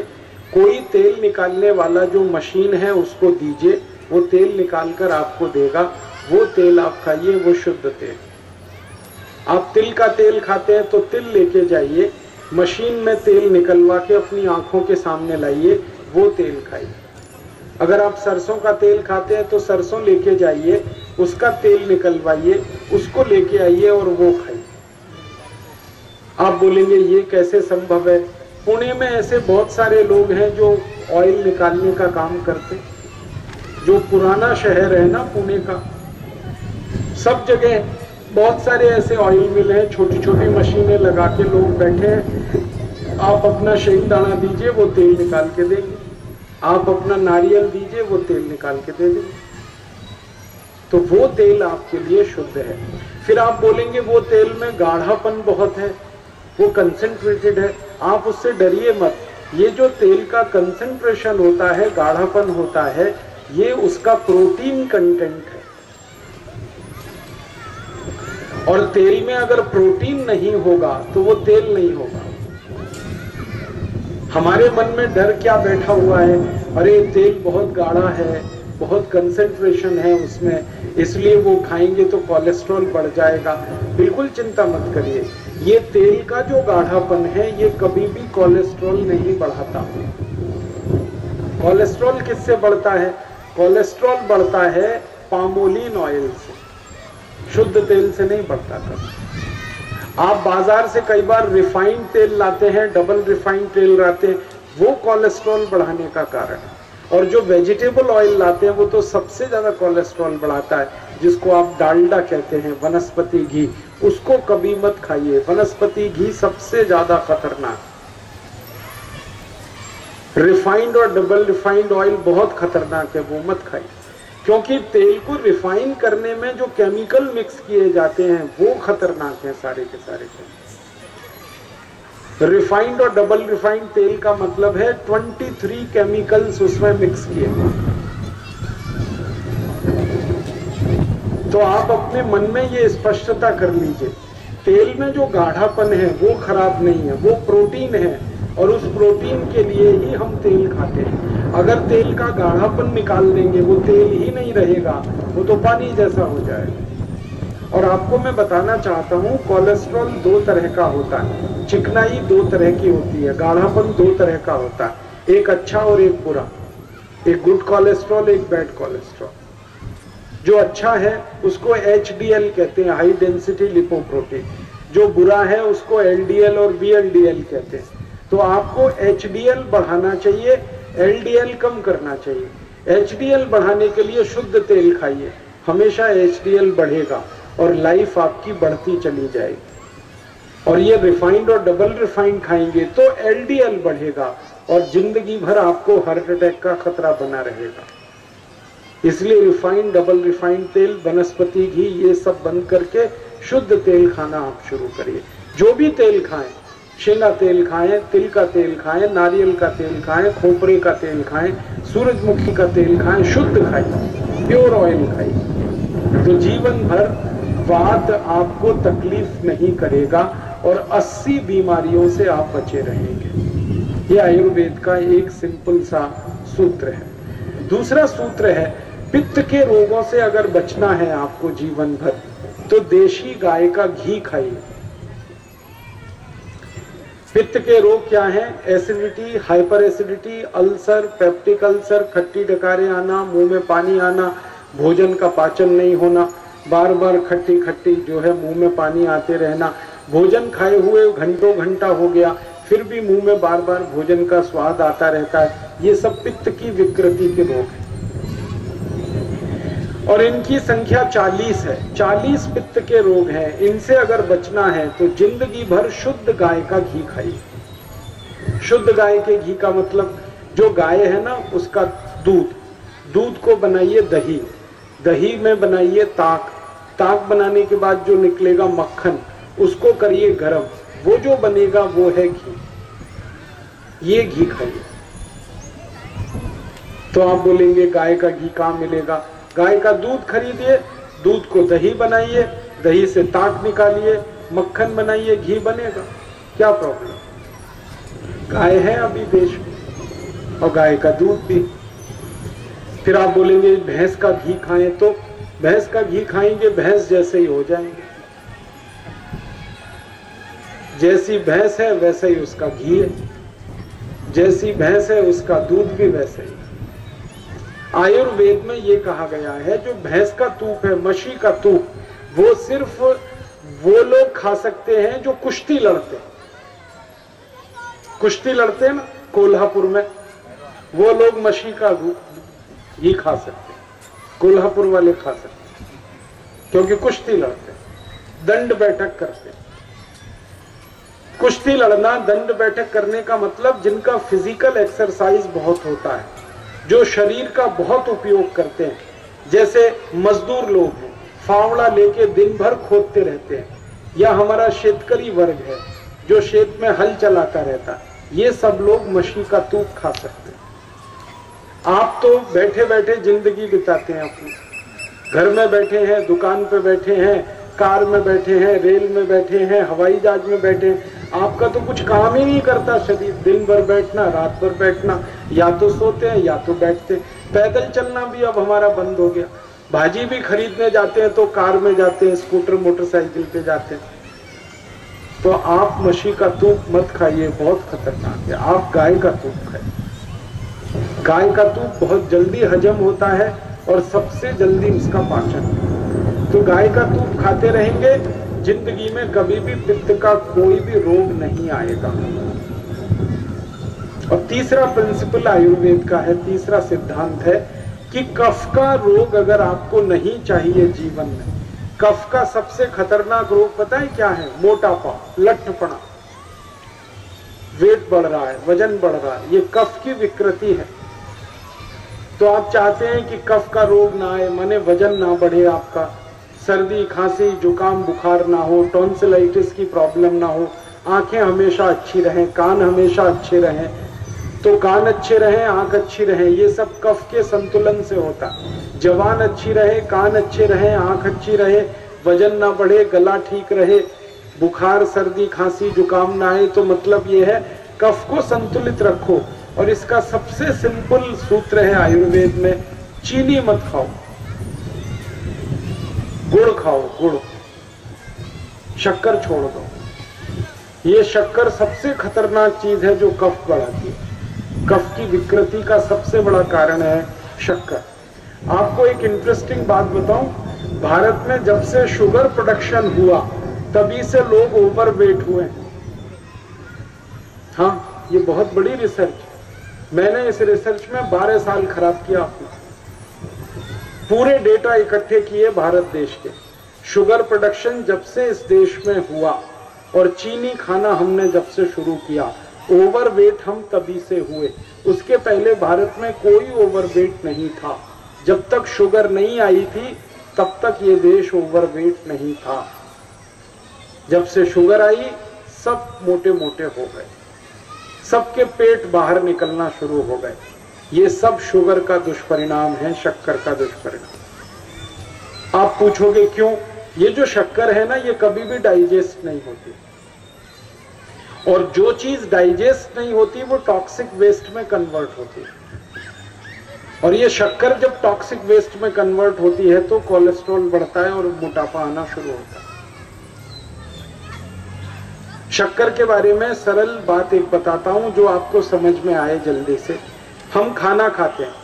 Speaker 4: कोई तेल निकालने वाला जो मशीन है उसको दीजिए, वो तेल निकाल कर आपको देगा, वो तेल आप खाइए, वो शुद्ध तेल। आप तिल का तेल खाते हैं तो तिल लेके जाइए, मशीन में तेल निकलवा के अपनी आंखों के सामने लाइए, वो तेल खाइए। अगर आप सरसों का तेल खाते हैं तो सरसों लेके जाइए, उसका तेल निकलवाइए, उसको लेके आइए और वो खाइए। आप बोलेंगे ये कैसे संभव है? पुणे में ऐसे बहुत सारे लोग हैं जो ऑयल निकालने का काम करते। जो पुराना शहर है ना पुणे का, सब जगह बहुत सारे ऐसे ऑयल मिल हैं, छोटी छोटी मशीनें लगा के लोग बैठे हैं। आप अपना शहीदाना दीजिए, वो तेल निकाल के देंगे। आप अपना नारियल दीजिए, वो तेल निकाल के दे देंगे। तो वो तेल आपके लिए शुद्ध है। फिर आप बोलेंगे वो तेल में गाढ़ापन बहुत है, वो कंसेंट्रेटेड है। आप उससे डरिए मत। ये जो तेल का कंसेंट्रेशन होता है, गाढ़ापन होता है, ये उसका प्रोटीन कंटेंट है। और तेल में अगर प्रोटीन नहीं होगा तो वो तेल नहीं होगा। हमारे मन में डर क्या बैठा हुआ है, अरे तेल बहुत गाढ़ा है, बहुत कंसेंट्रेशन है उसमें, इसलिए वो खाएंगे तो कोलेस्ट्रॉल बढ़ जाएगा। बिल्कुल चिंता मत करिए, ये तेल का जो गाढ़ापन है ये कभी भी कोलेस्ट्रॉल नहीं बढ़ाता। कोलेस्ट्रॉल किससे बढ़ता है? कोलेस्ट्रॉल बढ़ता है पामोलिन ऑयल से, शुद्ध तेल से नहीं बढ़ता। कभी आप बाजार से कई बार रिफाइंड तेल लाते हैं, डबल रिफाइंड तेल लाते हैं, वो कोलेस्ट्रॉल बढ़ाने का कारण है। और जो वेजिटेबल ऑयल लाते हैं वो तो सबसे ज्यादा कोलेस्ट्रॉल बढ़ाता है, जिसको आप डालडा कहते हैं, वनस्पति घी। उसको कभी मत खाइए, वनस्पति घी सबसे ज्यादा खतरनाक। रिफाइंड और डबल रिफाइंड ऑयल बहुत खतरनाक है, वो मत खाइए। क्योंकि तेल को रिफाइन करने में जो केमिकल मिक्स किए जाते हैं वो खतरनाक है सारे के सारे। रिफाइंड और डबल रिफाइंड तेल का मतलब है 23 केमिकल्स उसमें मिक्स किए। तो आप अपने मन में ये स्पष्टता कर लीजिए, तेल में जो गाढ़ापन है वो खराब नहीं है, वो प्रोटीन है। और उस प्रोटीन के लिए ही हम तेल खाते हैं। अगर तेल का गाढ़ापन निकाल देंगे, वो तेल ही नहीं रहेगा, वो तो पानी जैसा हो जाएगा। और आपको मैं बताना चाहता हूँ, कोलेस्ट्रॉल दो तरह का होता है, चिकनाई दो तरह की होती है, गाढ़ापन दो तरह का होता है, एक अच्छा और एक बुरा, एक गुड कोलेस्ट्रॉल, एक बैड कोलेस्ट्रॉल। जो अच्छा है उसको HDL कहते हैं, हाई डेंसिटी लिपोप्रोटीन। जो बुरा है उसको LDL और VLDL कहते हैं। तो आपको HDL बढ़ाना चाहिए, LDL कम करना चाहिए। HDL बढ़ाने के लिए शुद्ध तेल खाइए, हमेशा HDL बढ़ेगा और लाइफ आपकी बढ़ती चली जाएगी। और ये रिफाइंड और डबल रिफाइंड खाएंगे तो LDL बढ़ेगा और जिंदगी भर आपको हार्ट अटैक का खतरा बना रहेगा। इसलिए रिफाइंड, डबल रिफाइंड तेल, वनस्पति घी, ये सब बंद करके शुद्ध तेल खाना आप शुरू करिए। जो भी तेल खाएं, शेंगा तेल खाएं, तिल का तेल खाएं, नारियल का तेल खाएं, खोपरे का तेल खाएं, सूरजमुखी का तेल खाएं, शुद्ध खाएं, प्योर ऑयल खाएं, तो जीवन भर वात आपको तकलीफ नहीं करेगा और 80 बीमारियों से आप बचे रहेंगे। ये आयुर्वेद का एक सिंपल सा सूत्र है। दूसरा सूत्र है, पित्त के रोगों से अगर बचना है आपको जीवन भर, तो देशी गाय का घी खाइए। पित्त के रोग क्या हैं? Acidity, hyper acidity, ulcer, peptic ulcer, खट्टी डकारें आना, मुंह में पानी आना, भोजन का पाचन नहीं होना, बार बार खट्टी खट्टी जो है मुंह में पानी आते रहना, भोजन खाए हुए घंटों घंटा हो गया फिर भी मुंह में बार बार भोजन का स्वाद आता रहता है। ये सब पित्त की विकृति के रोग हैं और इनकी संख्या 40 है। 40 पित्त के रोग हैं। इनसे अगर बचना है तो जिंदगी भर शुद्ध गाय का घी खाइए। शुद्ध गाय के घी का मतलब, जो गाय है ना उसका दूध, दूध को बनाइए दही, दही में बनाइए ताक, ताक बनाने के बाद जो निकलेगा मक्खन, उसको करिए गरम, वो जो बनेगा वो है घी। ये घी खाइए। तो आप बोलेंगे गाय का घी कहाँ मिलेगा? गाय का दूध खरीदिए, दूध को दही बनाइए, दही से ताक निकालिए, मक्खन बनाइए, घी बनेगा। क्या प्रॉब्लम? गाय है अभी देश में और गाय का दूध भी। फिर आप बोलेंगे भैंस का घी खाएं, तो भैंस का घी खाएंगे भैंस जैसे ही हो जाएंगे। जैसी भैंस है वैसे ही उसका घी है, जैसी भैंस है उसका दूध भी वैसे ही। आयुर्वेद में ये कहा गया है, जो भैंस का तूप है, मशी का तूप, वो सिर्फ वो लोग खा सकते हैं जो कुश्ती लड़ते हैं। कुश्ती लड़ते हैं ना कोल्हापुर में, वो लोग मछली का घी खा सकते हैं, कोल्हापुर वाले खा सकते हैं, क्योंकि कुश्ती लड़ते हैं, दंड बैठक करते हैं। कुश्ती लड़ना, दंड बैठक करने का मतलब जिनका फिजिकल एक्सरसाइज बहुत होता है, जो शरीर का बहुत उपयोग करते हैं, जैसे मजदूर लोग हैं, फावड़ा लेके दिन भर खोदते रहते हैं, या हमारा शेतकरी वर्ग है जो खेत में हल चलाता रहता है, ये सब लोग मछली का तूप खा सकते हैं। आप तो बैठे बैठे जिंदगी बिताते हैं अपनी, घर में बैठे हैं, दुकान पे बैठे हैं, कार में बैठे हैं, रेल में बैठे हैं, हवाई जहाज में बैठे हैं, आपका तो कुछ काम ही नहीं करता शरीर, दिन भर बैठना, रात भर बैठना, या तो सोते हैं या तो बैठते हैं। पैदल चलना भी अब हमारा बंद हो गया, भाजी भी खरीदने जाते हैं तो कार में जाते हैं, स्कूटर मोटरसाइकिल पे जाते हैं। तो आप मछली का तूप मत खाइए, बहुत खतरनाक है। आप गाय का तूप खाइए। गाय का तूप बहुत जल्दी हजम होता है और सबसे जल्दी उसका पाचन। तो गाय का तूप खाते रहेंगे, जिंदगी में कभी भी पित्त का कोई भी रोग नहीं आएगा। और तीसरा प्रिंसिपल आयुर्वेद का है, तीसरा सिद्धांत है कि कफ का रोग अगर आपको नहीं चाहिए जीवन में, कफ का सबसे खतरनाक रोग पता है क्या है? मोटापा, लठपना, वेट बढ़ रहा है, वजन बढ़ रहा है, ये कफ की विकृति है। तो आप चाहते हैं कि कफ का रोग ना आए, माने वजन ना बढ़े, आपका सर्दी खांसी जुकाम बुखार ना हो, टॉन्सिलाइटिस की प्रॉब्लम ना हो, आंखें हमेशा अच्छी रहें, कान हमेशा अच्छे रहें। तो कान अच्छे रहें, आंख अच्छी रहे, ये सब कफ के संतुलन से होता। जवान अच्छी रहे, कान अच्छे रहे, आंख अच्छी रहे, वजन ना बढ़े, गला ठीक रहे, बुखार सर्दी खांसी जुकाम ना आए, तो मतलब ये है कफ को संतुलित रखो। और इसका सबसे सिंपल सूत्र है आयुर्वेद में, चीनी मत खाओ, गुड़ खाओ, गुड़, शक्कर छोड़ दो। ये शक्कर सबसे खतरनाक चीज है जो कफ बढ़ाती है। कफ की विकृति का सबसे बड़ा कारण है शक्कर। आपको एक इंटरेस्टिंग बात बताऊं, भारत में जब से शुगर प्रोडक्शन हुआ तभी से लोग ओवरवेट हुए। हाँ, ये बहुत बड़ी रिसर्च, मैंने इस रिसर्च में 12 साल खराब किया अपना, पूरे डेटा इकट्ठे किए भारत देश के। शुगर प्रोडक्शन जब से इस देश में हुआ और चीनी खाना हमने जब से शुरू किया, ओवरवेट हम तभी से हुए। उसके पहले भारत में कोई ओवरवेट नहीं था। जब तक शुगर नहीं आई थी तब तक ये देश ओवरवेट नहीं था। जब से शुगर आई सब मोटे मोटे हो गए, सबके पेट बाहर निकलना शुरू हो गए। ये सब शुगर का दुष्परिणाम है, शक्कर का दुष्परिणाम। आप पूछोगे क्यों? ये जो शक्कर है ना, ये कभी भी डाइजेस्ट नहीं होती, और जो चीज डाइजेस्ट नहीं होती वो टॉक्सिक वेस्ट में कन्वर्ट होती है। और ये शक्कर जब टॉक्सिक वेस्ट में कन्वर्ट होती है तो कोलेस्ट्रॉल बढ़ता है और मोटापा आना शुरू होता है। शक्कर के बारे में सरल बात एक बताता हूं जो आपको समझ में आए जल्दी से। हम खाना खाते हैं,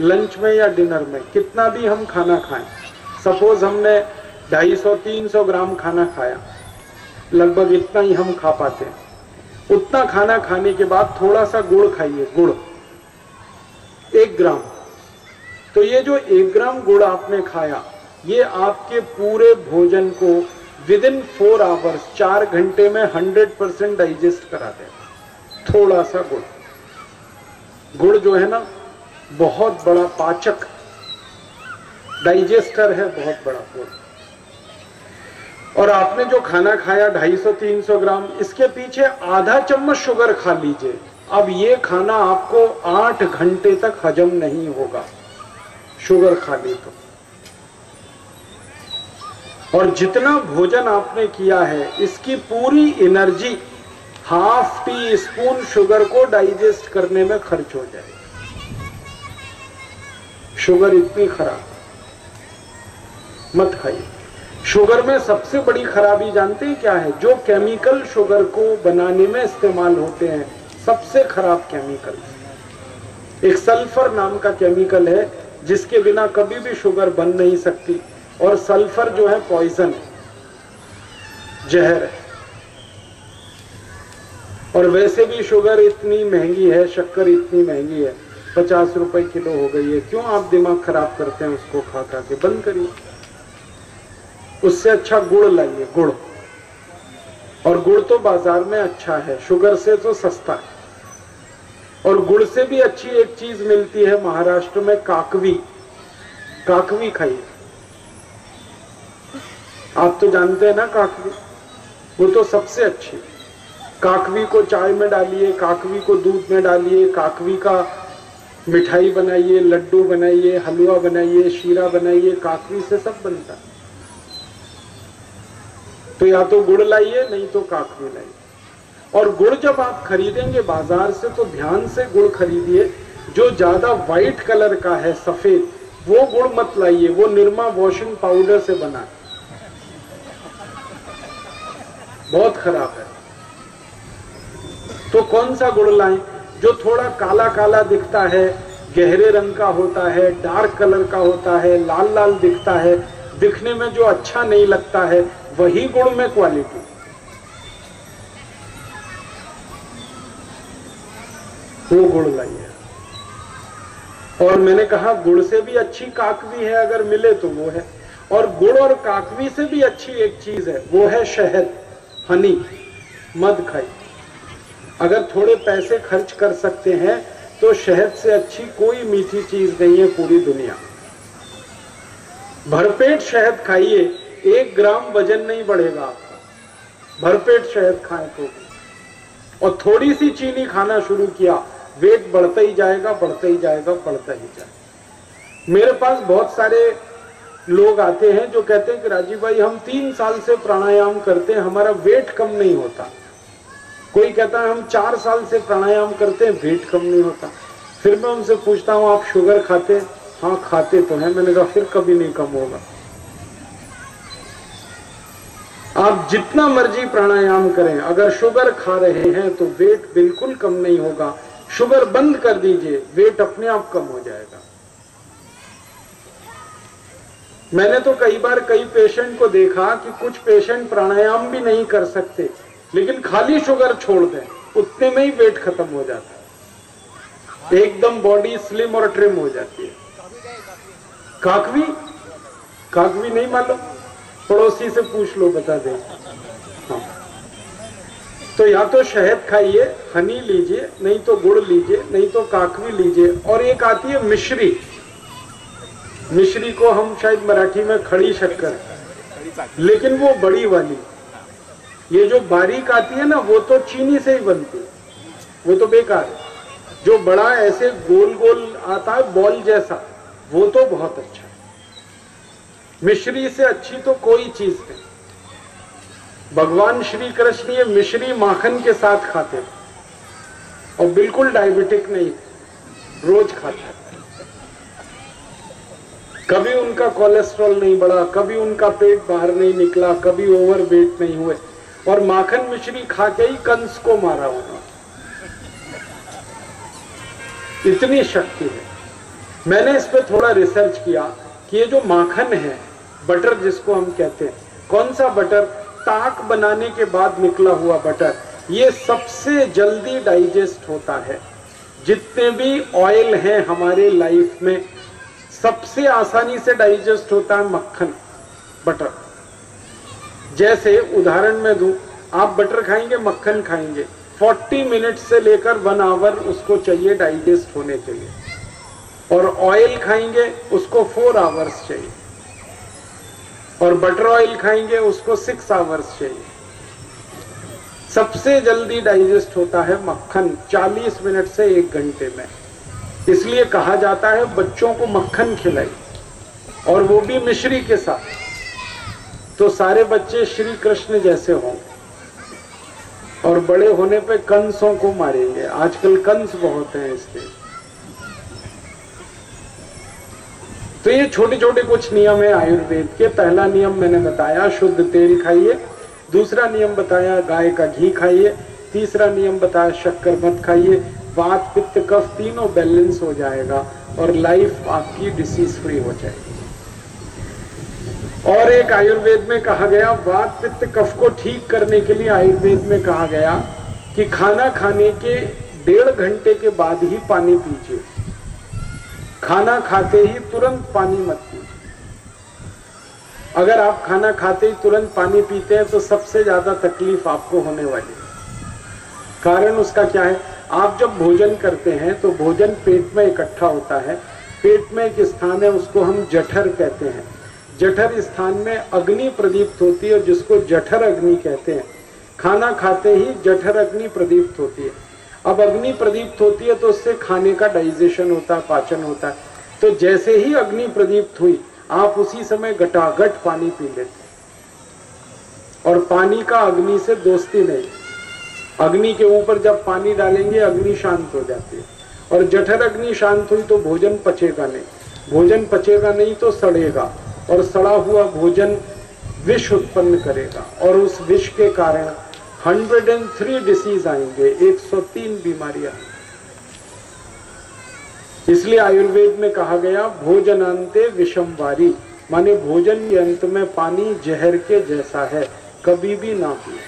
Speaker 4: लंच में या डिनर में, कितना भी हम खाना खाएं, सपोज हमने 250-300 ग्राम खाना खाया, लगभग इतना ही हम खा पाते हैं। उतना खाना खाने के बाद थोड़ा सा गुड़ खाइए, गुड़ 1 ग्राम। तो ये जो 1 ग्राम गुड़ आपने खाया, ये आपके पूरे भोजन को विदिन 4 आवर्स, 4 घंटे में 100% डाइजेस्ट करा देगा। थोड़ा सा गुड़, गुड़ जो है ना बहुत बड़ा पाचक, डाइजेस्टर है बहुत बड़ा गुड़। और आपने जो खाना खाया 250-300 ग्राम, इसके पीछे आधा चम्मच शुगर खा लीजिए। अब ये खाना आपको 8 घंटे तक हजम नहीं होगा, शुगर खा ली तो। और जितना भोजन आपने किया है, इसकी पूरी एनर्जी ½ टी स्पून शुगर को डाइजेस्ट करने में खर्च हो जाएगी। शुगर इतनी खराब, मत खाइए। शुगर में सबसे बड़ी खराबी जानते हैं क्या है? जो केमिकल शुगर को बनाने में इस्तेमाल होते हैं, सबसे खराब केमिकल, एक सल्फर नाम का केमिकल है जिसके बिना कभी भी शुगर बन नहीं सकती। और सल्फर जो है पॉइजन है, जहर है। और वैसे भी शुगर इतनी महंगी है, शक्कर इतनी महंगी है, 50 रुपए किलो हो गई है, क्यों आप दिमाग खराब करते हैं उसको खा खा के? बंद करिए। उससे अच्छा गुड़ लाइए, गुड़। और गुड़ तो बाजार में अच्छा है, शुगर से तो सस्ता है। और गुड़ से भी अच्छी एक चीज मिलती है महाराष्ट्र में, काकवी। काकवी खाइए। आप तो जानते हैं ना काकवी, वो तो सबसे अच्छी। काकवी को चाय में डालिए, काकवी को दूध में डालिए, काकवी का मिठाई बनाइए, लड्डू बनाइए, हलवा बनाइए, शीरा बनाइए, काकवी से सब बनता है। तो या तो गुड़ लाइए, नहीं तो काकवी लाइए। और गुड़ जब आप खरीदेंगे बाजार से तो ध्यान से गुड़ खरीदिए, जो ज्यादा व्हाइट कलर का है, सफेद, वो गुड़ मत लाइए, वो निरमा वॉशिंग पाउडर से बना है, बहुत खराब है। तो कौन सा गुड़ लाएं? जो थोड़ा काला काला दिखता है, गहरे रंग का होता है, डार्क कलर का होता है, लाल लाल दिखता है, दिखने में जो अच्छा नहीं लगता है, वही गुड़ में क्वालिटी। वो गुड़ लाइए। और मैंने कहा गुड़ से भी अच्छी काकवी है, अगर मिले तो वो है। और गुड़ और काकवी से भी अच्छी एक चीज है, वो है शहद, हनी, मध खाइए। अगर थोड़े पैसे खर्च कर सकते हैं तो शहद से अच्छी कोई मीठी चीज नहीं है पूरी दुनिया। भरपेट शहद खाइए, 1 ग्राम वजन नहीं बढ़ेगा आपका। भरपेट शहद खाएं तो। और थोड़ी सी चीनी खाना शुरू किया, वेट बढ़ता ही जाएगा, बढ़ता ही जाएगा, बढ़ता ही जाएगा। मेरे पास बहुत सारे लोग आते हैं जो कहते हैं कि राजीव भाई हम 3 साल से प्राणायाम करते हैं, हमारा वेट कम नहीं होता। कोई कहता है हम 4 साल से प्राणायाम करते हैं, वेट कम नहीं होता। फिर मैं उनसे पूछता हूं आप शुगर खाते हैं? हाँ खाते तो हैं। मैंने कहा फिर कभी नहीं कम होगा। आप जितना मर्जी प्राणायाम करें, अगर शुगर खा रहे हैं तो वेट बिल्कुल कम नहीं होगा। शुगर बंद कर दीजिए, वेट अपने आप कम हो जाएगा। मैंने तो कई बार कई पेशेंट को देखा कि कुछ पेशेंट प्राणायाम भी नहीं कर सकते, लेकिन खाली शुगर छोड़ दें, उतने में ही वेट खत्म हो जाता है, एकदम बॉडी स्लिम और ट्रिम हो जाती है। काकवी, काकवी नहीं मालूम? पड़ोसी से पूछ लो, बता दे। हाँ। तो या तो शहद खाइए, हनी लीजिए, नहीं तो गुड़ लीजिए, नहीं तो काकवी लीजिए। और एक आती है मिश्री, मिश्री को हम शायद मराठी में खड़ी शक्कर, लेकिन वो बड़ी वाली। ये जो बारीक आती है ना, वो तो चीनी से ही बनती है, वो तो बेकार है। जो बड़ा ऐसे गोल गोल आता है बॉल जैसा, वो तो बहुत अच्छा है। मिश्री से अच्छी तो कोई चीज नहीं। भगवान श्री कृष्ण ये मिश्री माखन के साथ खाते और बिल्कुल डायबिटिक नहीं, रोज खाते। कभी उनका कोलेस्ट्रॉल नहीं बढ़ा, कभी उनका पेट बाहर नहीं निकला, कभी ओवरवेट नहीं हुए। और माखन मिश्री खा के ही कंस को मारा उन्होंने, इतनी शक्ति है। मैंने इस पे थोड़ा रिसर्च किया कि ये जो माखन है, बटर जिसको हम कहते हैं, कौन सा बटर? ताक बनाने के बाद निकला हुआ बटर, ये सबसे जल्दी डाइजेस्ट होता है। जितने भी ऑयल हैं हमारे लाइफ में, सबसे आसानी से डाइजेस्ट होता है मक्खन, बटर। जैसे उदाहरण में दूं, आप बटर खाएंगे, मक्खन खाएंगे, 40 मिनट से लेकर 1 आवर उसको चाहिए डाइजेस्ट होने के लिए। और ऑयल खाएंगे उसको 4 आवर्स चाहिए। और बटर ऑयल खाएंगे उसको 6 आवर्स चाहिए। सबसे जल्दी डाइजेस्ट होता है मक्खन, 40 मिनट से 1 घंटे में। इसलिए कहा जाता है बच्चों को मक्खन खिलाइए, और वो भी मिश्री के साथ, तो सारे बच्चे श्री कृष्ण जैसे होंगे। और बड़े होने पे कंसों को मारेंगे। आजकल कंस बहुत हैं इसके। तो ये छोटे छोटे कुछ नियम है आयुर्वेद के। पहला नियम मैंने बताया, शुद्ध तेल खाइए। दूसरा नियम बताया, गाय का घी खाइए। तीसरा नियम बताया, शक्कर मत खाइए। वात पित्त कफ तीनों बैलेंस हो जाएगा और लाइफ आपकी डिसीज फ्री हो जाएगी। और एक आयुर्वेद में कहा गया, वात पित्त कफ को ठीक करने के लिए आयुर्वेद में कहा गया कि खाना खाने के 1.5 घंटे के बाद ही पानी पीजिए। खाना खाते ही तुरंत पानी मत पीजिए। अगर आप खाना खाते ही तुरंत पानी पीते हैं तो सबसे ज्यादा तकलीफ आपको होने वाली है। कारण उसका क्या है, आप जब भोजन करते हैं तो भोजन पेट में इकट्ठा होता है। पेट में एक स्थान है, उसको हम जठर कहते हैं। जठर स्थान में अग्नि प्रदीप्त होती है, जिसको जठर अग्नि कहते हैं। खाना खाते ही जठर अग्नि प्रदीप्त होती है। अब अग्नि प्रदीप्त होती है तो उससे खाने का डाइजेशन होता है, पाचन होता है। तो जैसे ही अग्नि प्रदीप्त हुई, आप उसी समय गटागट पानी पी लेते। और पानी का अग्नि से दोस्ती नहीं। अग्नि के ऊपर जब पानी डालेंगे अग्नि शांत हो जाती है, और जठर अग्नि शांत हुई तो भोजन पचेगा नहीं। भोजन पचेगा नहीं तो सड़ेगा, और सड़ा हुआ भोजन विष उत्पन्न करेगा, और उस विष के कारण 103 डिसीज आएंगे, 103 बीमारियां। इसलिए आयुर्वेद में कहा गया भोजनांते विषमवारी, माने भोजन के अंत में पानी जहर के जैसा है, कभी भी ना पिए।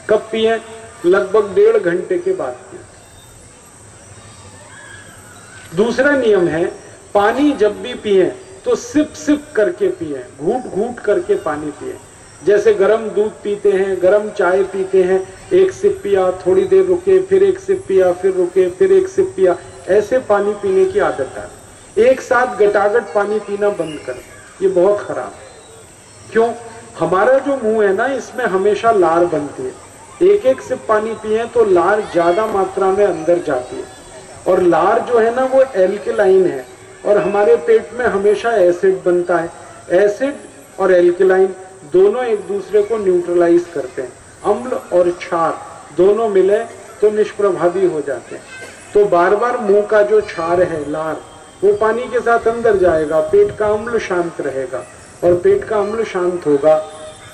Speaker 4: कब पिए? लगभग 1.5 घंटे के बाद पिए। दूसरा नियम है, पानी जब भी पिए तो सिप सिप करके पिए, घूट घूट करके पानी पिए। जैसे गरम दूध पीते हैं, गरम चाय पीते हैं, एक सिप पिया, थोड़ी देर रुके, फिर एक सिप पिया, फिर रुके, फिर एक सिप पिया, ऐसे पानी पीने की आदत है। एक साथ गटागट पानी पीना बंद कर, ये बहुत खराब है। क्यों? हमारा जो मुंह है ना, इसमें हमेशा लार बनती है। एक एक सिप पानी पिए तो लार ज्यादा मात्रा में अंदर जाती है, और लार जो है ना वो एल्केलाइन है, और हमारे पेट में हमेशा एसिड बनता है। एसिड और एल्केलाइन दोनों एक दूसरे को न्यूट्रलाइज करते हैं। अम्ल और क्षार दोनों मिले तो निष्प्रभावी हो जाते हैं। तो बार बार मुंह का जो क्षार है, लार, वो पानी के साथ अंदर जाएगा, पेट का अम्ल शांत रहेगा, और पेट का अम्ल शांत होगा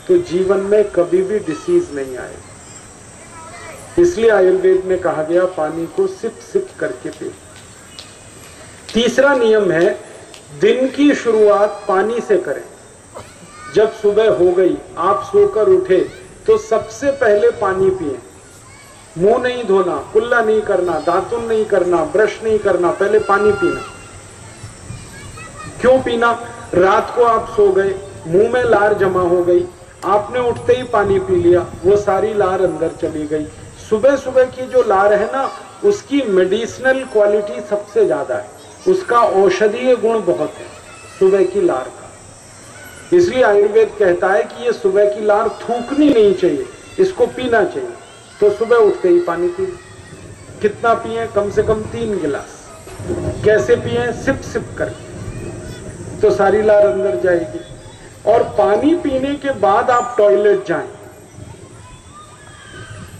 Speaker 4: तो जीवन में कभी भी डिसीज नहीं आएगा। इसलिए आयुर्वेद में कहा गया पानी को सिप सिप करके पिए। तीसरा नियम है, दिन की शुरुआत पानी से करें। जब सुबह हो गई, आप सोकर उठे तो सबसे पहले पानी पिए। मुंह नहीं धोना, कुल्ला नहीं करना, दातुन नहीं करना, ब्रश नहीं करना, पहले पानी पीना। क्यों पीना? रात को आप सो गए, मुंह में लार जमा हो गई, आपने उठते ही पानी पी लिया, वो सारी लार अंदर चली गई। सुबह सुबह की जो लार है ना, उसकी मेडिसिनल क्वालिटी सबसे ज्यादा है, उसका औषधीय गुण बहुत है सुबह की लार का। इसलिए आयुर्वेद कहता है कि ये सुबह की लार थूकनी नहीं चाहिए, इसको पीना चाहिए। तो सुबह उठते ही पानी पिए। कितना पिए? कम से कम 3 गिलास। कैसे पिए? सिप सिप करके, तो सारी लार अंदर जाएगी। और पानी पीने के बाद आप टॉयलेट जाएं,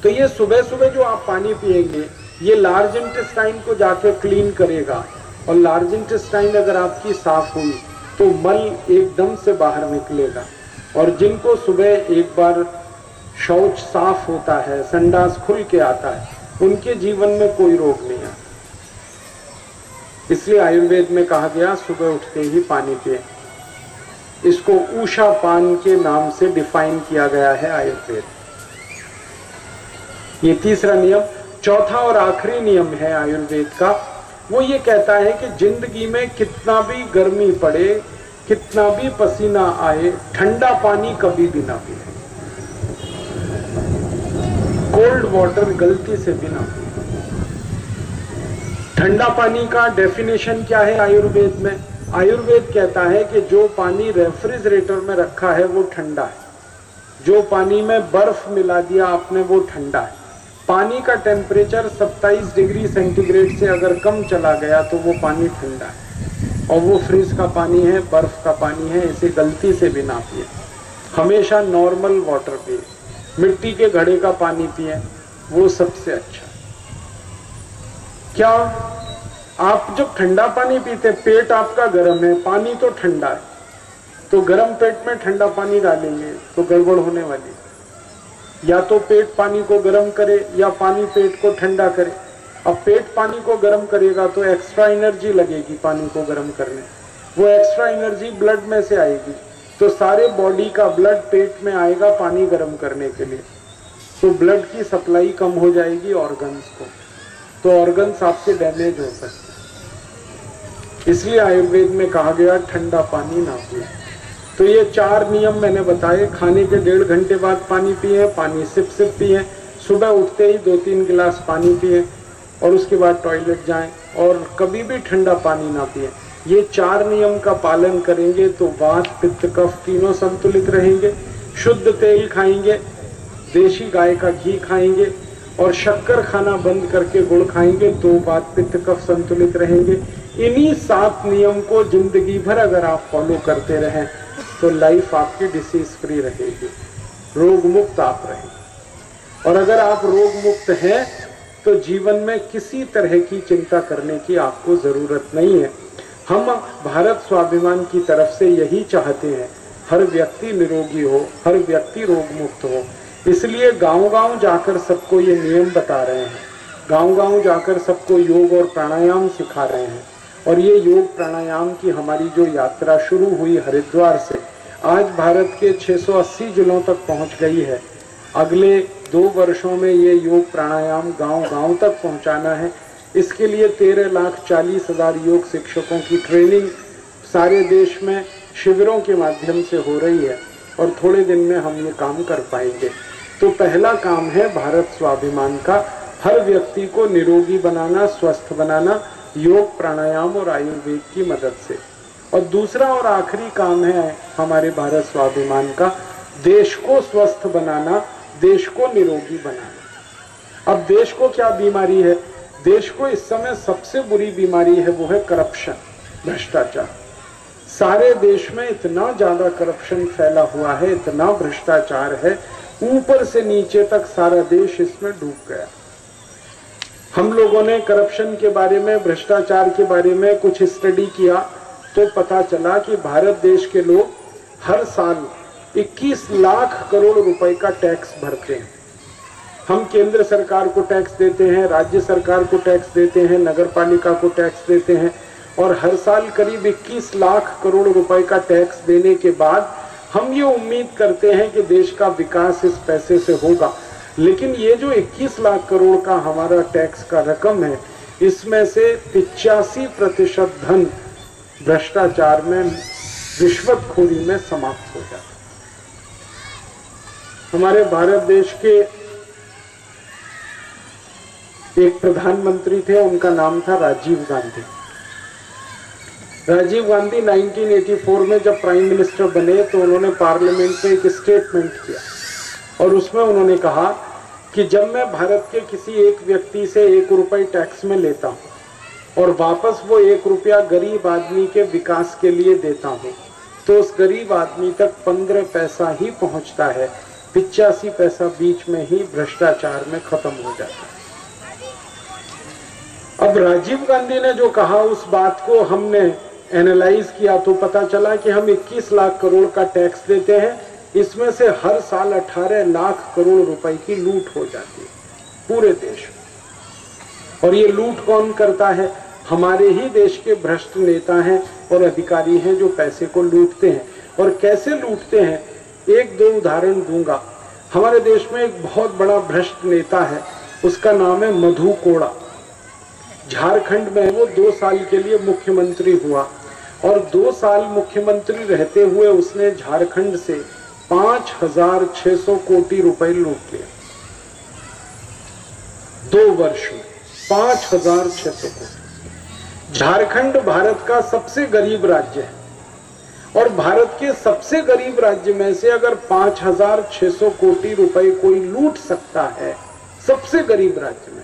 Speaker 4: तो ये सुबह सुबह जो आप पानी पिएंगे, ये लार्ज इंटेस्टाइन को जाके क्लीन करेगा, और लार्ज इंटेस्टाइन अगर आपकी साफ हुई तो मल एकदम से बाहर निकलेगा। और जिनको सुबह एक बार शौच साफ होता है, संडास खुल के आता है, उनके जीवन में कोई रोग नहीं आता। इसलिए आयुर्वेद में कहा गया सुबह उठते ही पानी पिए। इसको ऊषा पान के नाम से डिफाइन किया गया है आयुर्वेद। ये तीसरा नियम। चौथा और आखिरी नियम है आयुर्वेद का, वो ये कहता है कि जिंदगी में कितना भी गर्मी पड़े, कितना भी पसीना आए, ठंडा पानी कभी भी ना पिए। कोल्ड वाटर गलती से भी ना पिए। ठंडा पानी का डेफिनेशन क्या है आयुर्वेद में? आयुर्वेद कहता है कि जो पानी रेफ्रिजरेटर में रखा है वो ठंडा है, जो पानी में बर्फ मिला दिया आपने वो ठंडा है। पानी का टेम्परेचर 27 डिग्री सेंटीग्रेड से अगर कम चला गया तो वो पानी ठंडा है, और वो फ्रिज का पानी है, बर्फ का पानी है, इसे गलती से भी ना पिए। हमेशा नॉर्मल वाटर पिए। मिट्टी के घड़े का पानी पिए, वो सबसे अच्छा। क्या आप जब ठंडा पानी पीते, पेट आपका गर्म है, पानी तो ठंडा है, तो गर्म पेट में ठंडा पानी डालेंगे तो गड़बड़ होने वाली। या तो पेट पानी को गर्म करे या पानी पेट को ठंडा करे। अब पेट पानी को गर्म करेगा तो एक्स्ट्रा एनर्जी लगेगी पानी को गर्म करने, वो एक्स्ट्रा एनर्जी ब्लड में से आएगी, तो सारे बॉडी का ब्लड पेट में आएगा पानी गर्म करने के लिए, तो ब्लड की सप्लाई कम हो जाएगी ऑर्गन्स को, तो ऑर्गन्स आपके डैमेज हो सकते हैं। इसलिए आयुर्वेद में कहा गया ठंडा पानी ना पिए। तो ये 4 नियम मैंने बताए। खाने के 1.5 घंटे बाद पानी पिए, पानी सिप सिप पिए, सुबह उठते ही 2-3 गिलास पानी पिए और उसके बाद टॉयलेट जाएं और कभी भी ठंडा पानी ना पिए। ये 4 नियम का पालन करेंगे तो वात पित्त कफ तीनों संतुलित रहेंगे। शुद्ध तेल खाएंगे, देशी गाय का घी खाएंगे और शक्कर खाना बंद करके गुड़ खाएंगे तो वात पित्त कफ संतुलित रहेंगे। इन्हीं 7 नियम को जिंदगी भर अगर आप फॉलो करते रहें तो लाइफ आपकी डिसीज फ्री रहेगी, रोग मुक्त आप रहेंगे। और अगर आप रोग मुक्त हैं तो जीवन में किसी तरह की चिंता करने की आपको जरूरत नहीं है। हम भारत स्वाभिमान की तरफ से यही चाहते हैं, हर व्यक्ति निरोगी हो, हर व्यक्ति रोग मुक्त हो। इसलिए गांव-गांव जाकर सबको ये नियम बता रहे हैं, गांव-गांव जाकर सबको योग और प्राणायाम सिखा रहे हैं। और ये योग प्राणायाम की हमारी जो यात्रा शुरू हुई हरिद्वार से, आज भारत के 680 जिलों तक पहुंच गई है। अगले 2 वर्षों में ये योग प्राणायाम गांव-गांव तक पहुंचाना है। इसके लिए 13,40,000 योग शिक्षकों की ट्रेनिंग सारे देश में शिविरों के माध्यम से हो रही है और थोड़े दिन में हम ये काम कर पाएंगे। तो पहला काम है भारत स्वाभिमान का, हर व्यक्ति को निरोगी बनाना, स्वस्थ बनाना, योग प्राणायाम और आयुर्वेद की मदद से। और दूसरा और आखिरी काम है हमारे भारत स्वाभिमान का, देश को स्वस्थ बनाना, देश को निरोगी बनाना। अब देश को क्या बीमारी है? देश को इस समय सबसे बुरी बीमारी है, वो है करप्शन, भ्रष्टाचार। सारे देश में इतना ज्यादा करप्शन फैला हुआ है, इतना भ्रष्टाचार है, ऊपर से नीचे तक सारा देश इसमें डूब गया। हम लोगों ने करप्शन के बारे में, भ्रष्टाचार के बारे में कुछ स्टडी किया तो पता चला कि भारत देश के लोग हर साल 21 लाख करोड़ रुपए का टैक्स भरते हैं। हम केंद्र सरकार को टैक्स देते हैं, राज्य सरकार को टैक्स देते हैं, नगर पालिका को टैक्स देते हैं और हर साल करीब 21 लाख करोड़ रुपए का टैक्स देने के बाद हम ये उम्मीद करते हैं कि देश का विकास इस पैसे से होगा। लेकिन ये जो 21 लाख करोड़ का हमारा टैक्स का रकम है, इसमें से 85% धन भ्रष्टाचार में, रिश्वतखोरी में समाप्त हो जाता। हमारे भारत देश के एक प्रधानमंत्री थे, उनका नाम था राजीव गांधी। राजीव गांधी 1984 में जब प्राइम मिनिस्टर बने तो उन्होंने पार्लियामेंट में एक स्टेटमेंट किया और उसमें उन्होंने कहा कि जब मैं भारत के किसी एक व्यक्ति से 1 रुपए टैक्स में लेता हूं और वापस वो 1 रुपया गरीब आदमी के विकास के लिए देता हूं तो उस गरीब आदमी तक 15 पैसा ही पहुंचता है, 85 पैसा बीच में ही भ्रष्टाचार में खत्म हो जाता है। अब राजीव गांधी ने जो कहा उस बात को हमने एनालाइज किया तो पता चला कि हम 21 लाख करोड़ का टैक्स देते हैं, इसमें से हर साल 18 लाख करोड़ रुपए की लूट हो जाती है पूरे देश में। और ये लूट कौन करता है? हमारे ही देश के भ्रष्ट नेता हैं और अधिकारी हैं जो पैसे को लूटते हैं। और कैसे लूटते हैं, 1-2 उदाहरण दूंगा। हमारे देश में एक बहुत बड़ा भ्रष्ट नेता है, उसका नाम है मधु कोड़ा। झारखंड में वो 2 साल के लिए मुख्यमंत्री हुआ और 2 साल मुख्यमंत्री रहते हुए उसने झारखंड से 5,600 कोटी रुपए लूट लिए। 2 वर्ष में 5,600 कोटी। झारखंड भारत का सबसे गरीब राज्य है और भारत के सबसे गरीब राज्य में से अगर 5,600 कोटी रुपए कोई लूट सकता है, सबसे गरीब राज्य में,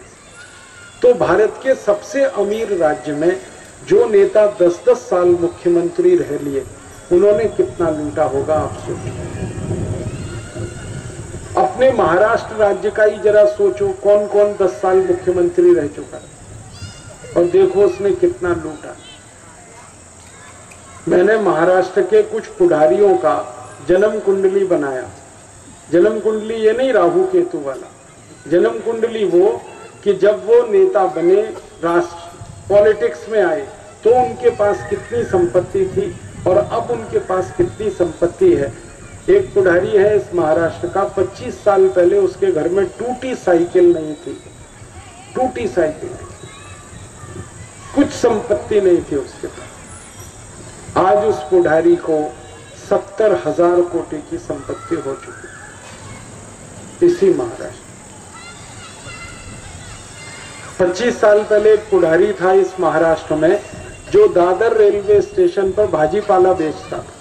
Speaker 4: तो भारत के सबसे अमीर राज्य में जो नेता 10-10 साल मुख्यमंत्री रह लिए, उन्होंने कितना लूटा होगा आप सोचिए। अपने महाराष्ट्र राज्य का ही जरा सोचो, कौन कौन 10 साल मुख्यमंत्री रह चुका है और देखो उसने कितना लूटा। मैंने महाराष्ट्र के कुछ पुढ़ारियों का जन्म कुंडली बनाया। जन्म कुंडली ये नहीं राहु केतु वाला, जन्म कुंडली वो कि जब वो नेता बने, राष्ट्र पॉलिटिक्स में आए, तो उनके पास कितनी संपत्ति थी और अब उनके पास कितनी संपत्ति है। एक पुढ़ारी है इस महाराष्ट्र का, 25 साल पहले उसके घर में टूटी साइकिल नहीं थी, टूटी साइकिल, कुछ संपत्ति नहीं थी उसके पास। आज उस पुढारी को 70,000 कोटि की संपत्ति हो चुकी इसी महाराष्ट्र। 25 साल पहले एक पुढारी था इस महाराष्ट्र में जो दादर रेलवे स्टेशन पर भाजीपाला बेचता था।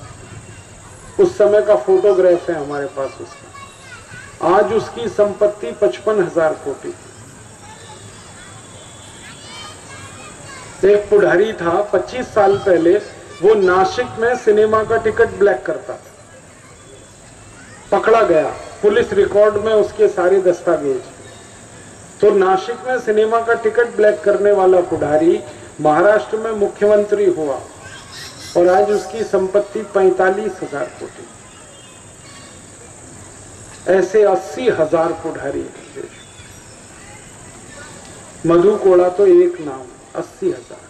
Speaker 4: उस समय का फोटोग्राफ है हमारे पास उसका। आज उसकी संपत्ति 55,000 कोटि। एक पुढारी था 25 साल पहले, वो नासिक में सिनेमा का टिकट ब्लैक करता था, पकड़ा गया, पुलिस रिकॉर्ड में उसके सारे दस्तावेज। तो नासिक में सिनेमा का टिकट ब्लैक करने वाला पुढारी महाराष्ट्र में मुख्यमंत्री हुआ और आज उसकी संपत्ति 45,000 कोटि। ऐसे 80,000 पुढारी हैं देश। मधु कोड़ा तो एक नाम, 80,000।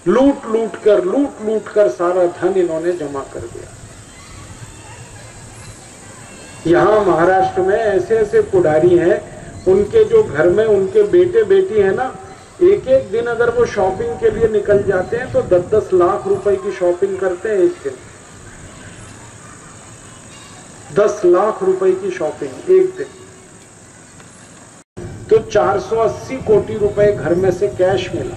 Speaker 4: लूट लूट कर सारा धन इन्होंने जमा कर दिया। यहां महाराष्ट्र में ऐसे ऐसे पुढारी हैं, उनके जो घर में उनके बेटे बेटी है ना, एक एक दिन अगर वो शॉपिंग के लिए निकल जाते हैं तो 10-10 लाख रुपए की शॉपिंग करते हैं एक दिन। 10 लाख रुपए की शॉपिंग एक दिन। तो 480 कोटि रुपए घर में से कैश मिला।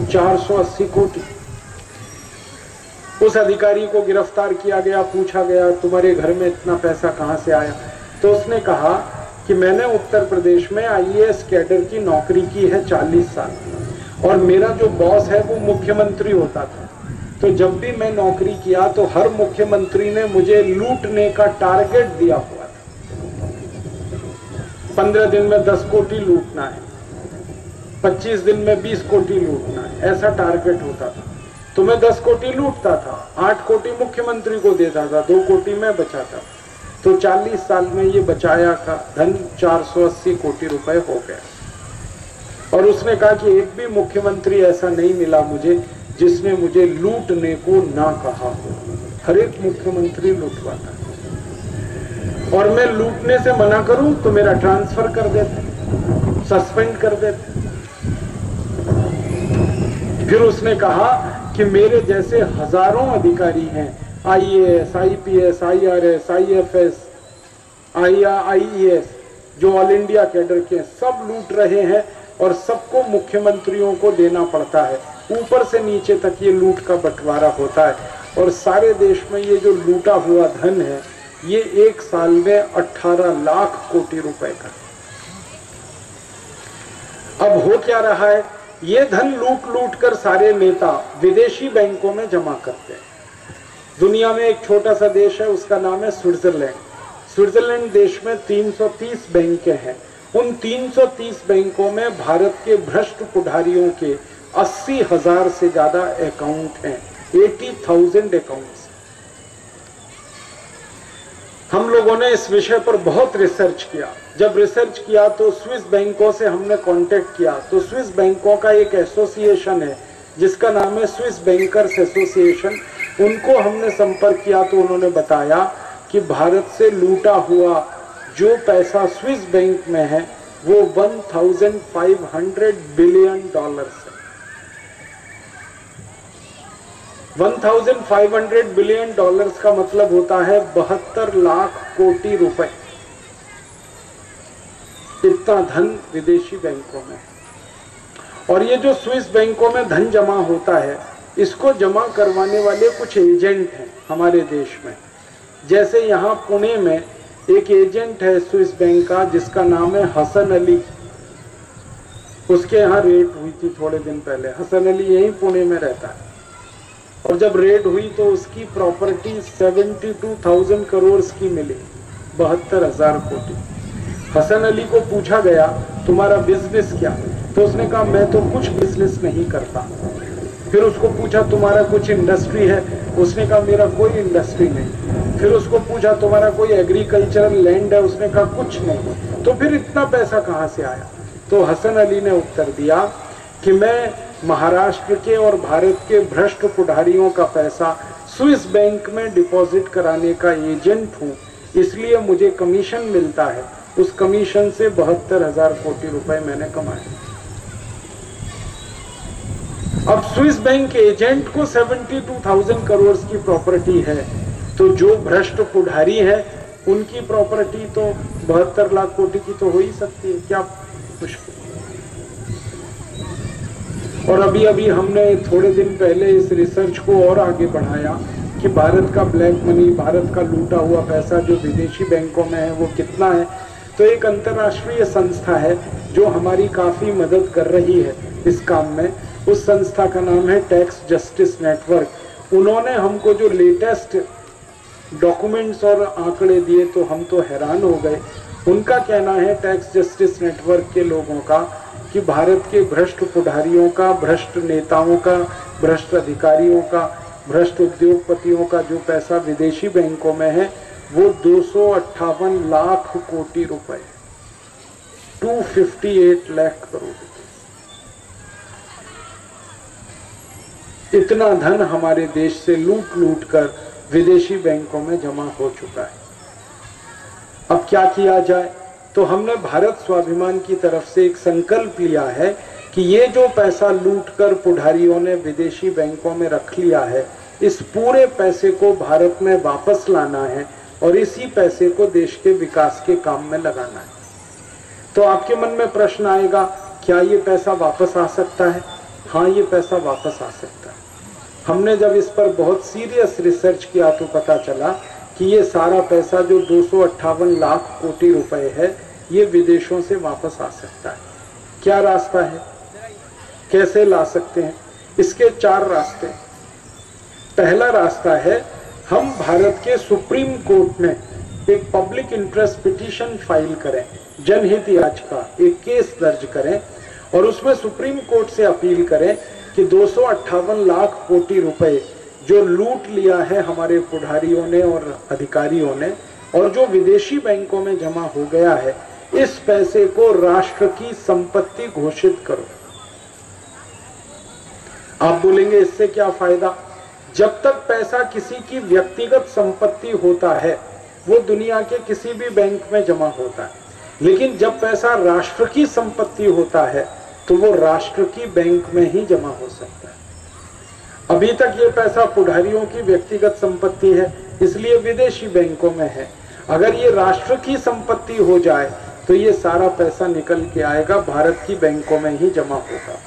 Speaker 4: 480 कोटि। उस अधिकारी को गिरफ्तार किया गया, पूछा गया तुम्हारे घर में इतना पैसा कहां से आया? तो उसने कहा कि मैंने उत्तर प्रदेश में आईएएस कैडर की नौकरी की है 40 साल और मेरा जो बॉस है वो मुख्यमंत्री होता था। तो जब भी मैं नौकरी किया तो हर मुख्यमंत्री ने मुझे लूटने का टारगेट दिया हुआ था। 15 दिन में 10 कोटि लूटना है, 25 दिन में 20 कोटि लूटना है, ऐसा टारगेट होता था। तो मैं 10 कोटि लूटता था, 8 कोटि मुख्यमंत्री को देता था, 2 कोटि मैं बचाता। तो 40 साल में ये बचाया का धन 480 कोटि रुपए हो गया। और उसने कहा कि एक भी मुख्यमंत्री ऐसा नहीं मिला मुझे जिसने मुझे लूटने को ना कहा हो। हर एक मुख्यमंत्री लूटवाता है। और मैं लूटने से मना करूं तो मेरा ट्रांसफर कर देते, सस्पेंड कर देते। फिर उसने कहा कि मेरे जैसे हजारों अधिकारी हैं, IAS, IPS, IRS, IFS, IES, जो ऑल इंडिया कैडर के, सब लूट रहे हैं और सबको मुख्यमंत्रियों को देना पड़ता है। ऊपर से नीचे तक ये लूट का बंटवारा होता है और सारे देश में ये जो लूटा हुआ धन है ये एक साल में 18 लाख कोटि रुपए का। अब हो क्या रहा है, ये धन लूट लूट कर सारे नेता विदेशी बैंकों में जमा करते हैं। दुनिया में एक छोटा सा देश है, उसका नाम है स्विट्जरलैंड। स्विट्जरलैंड देश में 330 बैंकें हैं। उन 330 बैंकों में भारत के भ्रष्ट पुढारियों के 80,000 से ज्यादा अकाउंट हैं, 80,000 अकाउंट्स। हम लोगों ने इस विषय पर बहुत रिसर्च किया। जब रिसर्च किया तो स्विस बैंकों से हमने कांटेक्ट किया। तो स्विस बैंकों का एक एसोसिएशन है जिसका नाम है स्विस बैंकर्स एसोसिएशन। उनको हमने संपर्क किया तो उन्होंने बताया कि भारत से लूटा हुआ जो पैसा स्विस बैंक में है वो $1,500 बिलियन है। 1,500 बिलियन डॉलर्स का मतलब होता है 72 लाख कोटि रुपए। इतना धन विदेशी बैंकों में। और ये जो स्विस बैंकों में धन जमा होता है, इसको जमा करवाने वाले कुछ एजेंट हैं हमारे देश में। जैसे यहाँ पुणे में एक एजेंट है स्विस बैंक का जिसका नाम है हसन अली। उसके यहाँ रेड हुई थी थोड़े दिन पहले। हसन अली यही पुणे में रहता है। और जब रेड हुई तो उसकी प्रॉपर्टी 72,000 करोड़ की मिली, 72,000 कोटि। हसन अली को पूछा गया तुम्हारा बिजनेस क्या? तो उसने कहा मैं तो कुछ बिजनेस नहीं करता। फिर उसको पूछा तुम्हारा कुछ इंडस्ट्री है? उसने कहा मेरा कोई इंडस्ट्री नहीं। फिर उसको पूछा तुम्हारा कोई एग्रीकल्चरल लैंड है? उसने कहा कुछ नहीं। तो फिर इतना पैसा कहां से आया? तो हसन अली ने उत्तर दिया कि मैं महाराष्ट्र के और भारत के भ्रष्ट पुढारियों का पैसा स्विस बैंक में डिपॉजिट कराने का एजेंट हूं, इसलिए मुझे कमीशन मिलता है। उस कमीशन से 72,000 कोटि रुपए मैंने कमाए। अब स्विस बैंक एजेंट को 72,000 करोड़ की प्रॉपर्टी है, तो जो भ्रष्ट पुढ़ारी है उनकी प्रॉपर्टी तो 72 लाख कोटि की तो हो ही सकती है, क्या मुश्किल। और अभी अभी हमने थोड़े दिन पहले इस रिसर्च को और आगे बढ़ाया कि भारत का ब्लैक मनी, भारत का लूटा हुआ पैसा जो विदेशी बैंकों में है वो कितना है। तो एक अंतर्राष्ट्रीय संस्था है जो हमारी काफी मदद कर रही है इस काम में, उस संस्था का नाम है टैक्स जस्टिस नेटवर्क। उन्होंने हमको जो लेटेस्ट डॉक्यूमेंट्स और आंकड़े दिए तो हम तो हैरान हो गए। उनका कहना है टैक्स जस्टिस नेटवर्क के लोगों का कि भारत के भ्रष्ट पुढ़ारियों का, भ्रष्ट नेताओं का, भ्रष्ट अधिकारियों का, भ्रष्ट उद्योगपतियों का जो पैसा विदेशी बैंकों में है वो 258 लाख कोटि रुपए, 258 लाख करोड़ रुपए, इतना धन हमारे देश से लूट लूट कर विदेशी बैंकों में जमा हो चुका है। अब क्या किया जाए? तो हमने भारत स्वाभिमान की तरफ से एक संकल्प लिया है कि ये जो पैसा लूटकर पुढ़ारियों ने विदेशी बैंकों में रख लिया है, इस पूरे पैसे को भारत में वापस लाना है और इसी पैसे को देश के विकास के काम में लगाना है। तो आपके मन में प्रश्न आएगा, क्या ये पैसा वापस आ सकता है? हाँ, ये पैसा वापस आ सकता है। हमने जब इस पर बहुत सीरियस रिसर्च किया तो पता चला कि ये सारा पैसा जो 258 लाख कोटि रुपए है ये विदेशों से वापस आ सकता है। क्या रास्ता है, कैसे ला सकते हैं? इसके 4 रास्ते। पहला रास्ता है, हम भारत के सुप्रीम कोर्ट में एक पब्लिक इंटरेस्ट पिटीशन फाइल करें, जनहित याचिका, एक केस दर्ज करें और उसमें सुप्रीम कोर्ट से अपील करें कि 258 लाख कोटि रुपए जो लूट लिया है हमारे पुढ़ारियों ने और अधिकारियों ने और जो विदेशी बैंकों में जमा हो गया है, इस पैसे को राष्ट्र की संपत्ति घोषित करो। आप बोलेंगे इससे क्या फायदा? जब तक पैसा किसी की व्यक्तिगत संपत्ति होता है वो दुनिया के किसी भी बैंक में जमा होता है, लेकिन जब पैसा राष्ट्र की संपत्ति होता है तो वो राष्ट्र की बैंक में ही जमा हो सकता है। अभी तक ये पैसा पुढ़ारियों की व्यक्तिगत संपत्ति है, इसलिए विदेशी बैंकों में है। अगर ये राष्ट्र की संपत्ति हो जाए तो ये सारा पैसा निकल के आएगा, भारत की बैंकों में ही जमा होगा।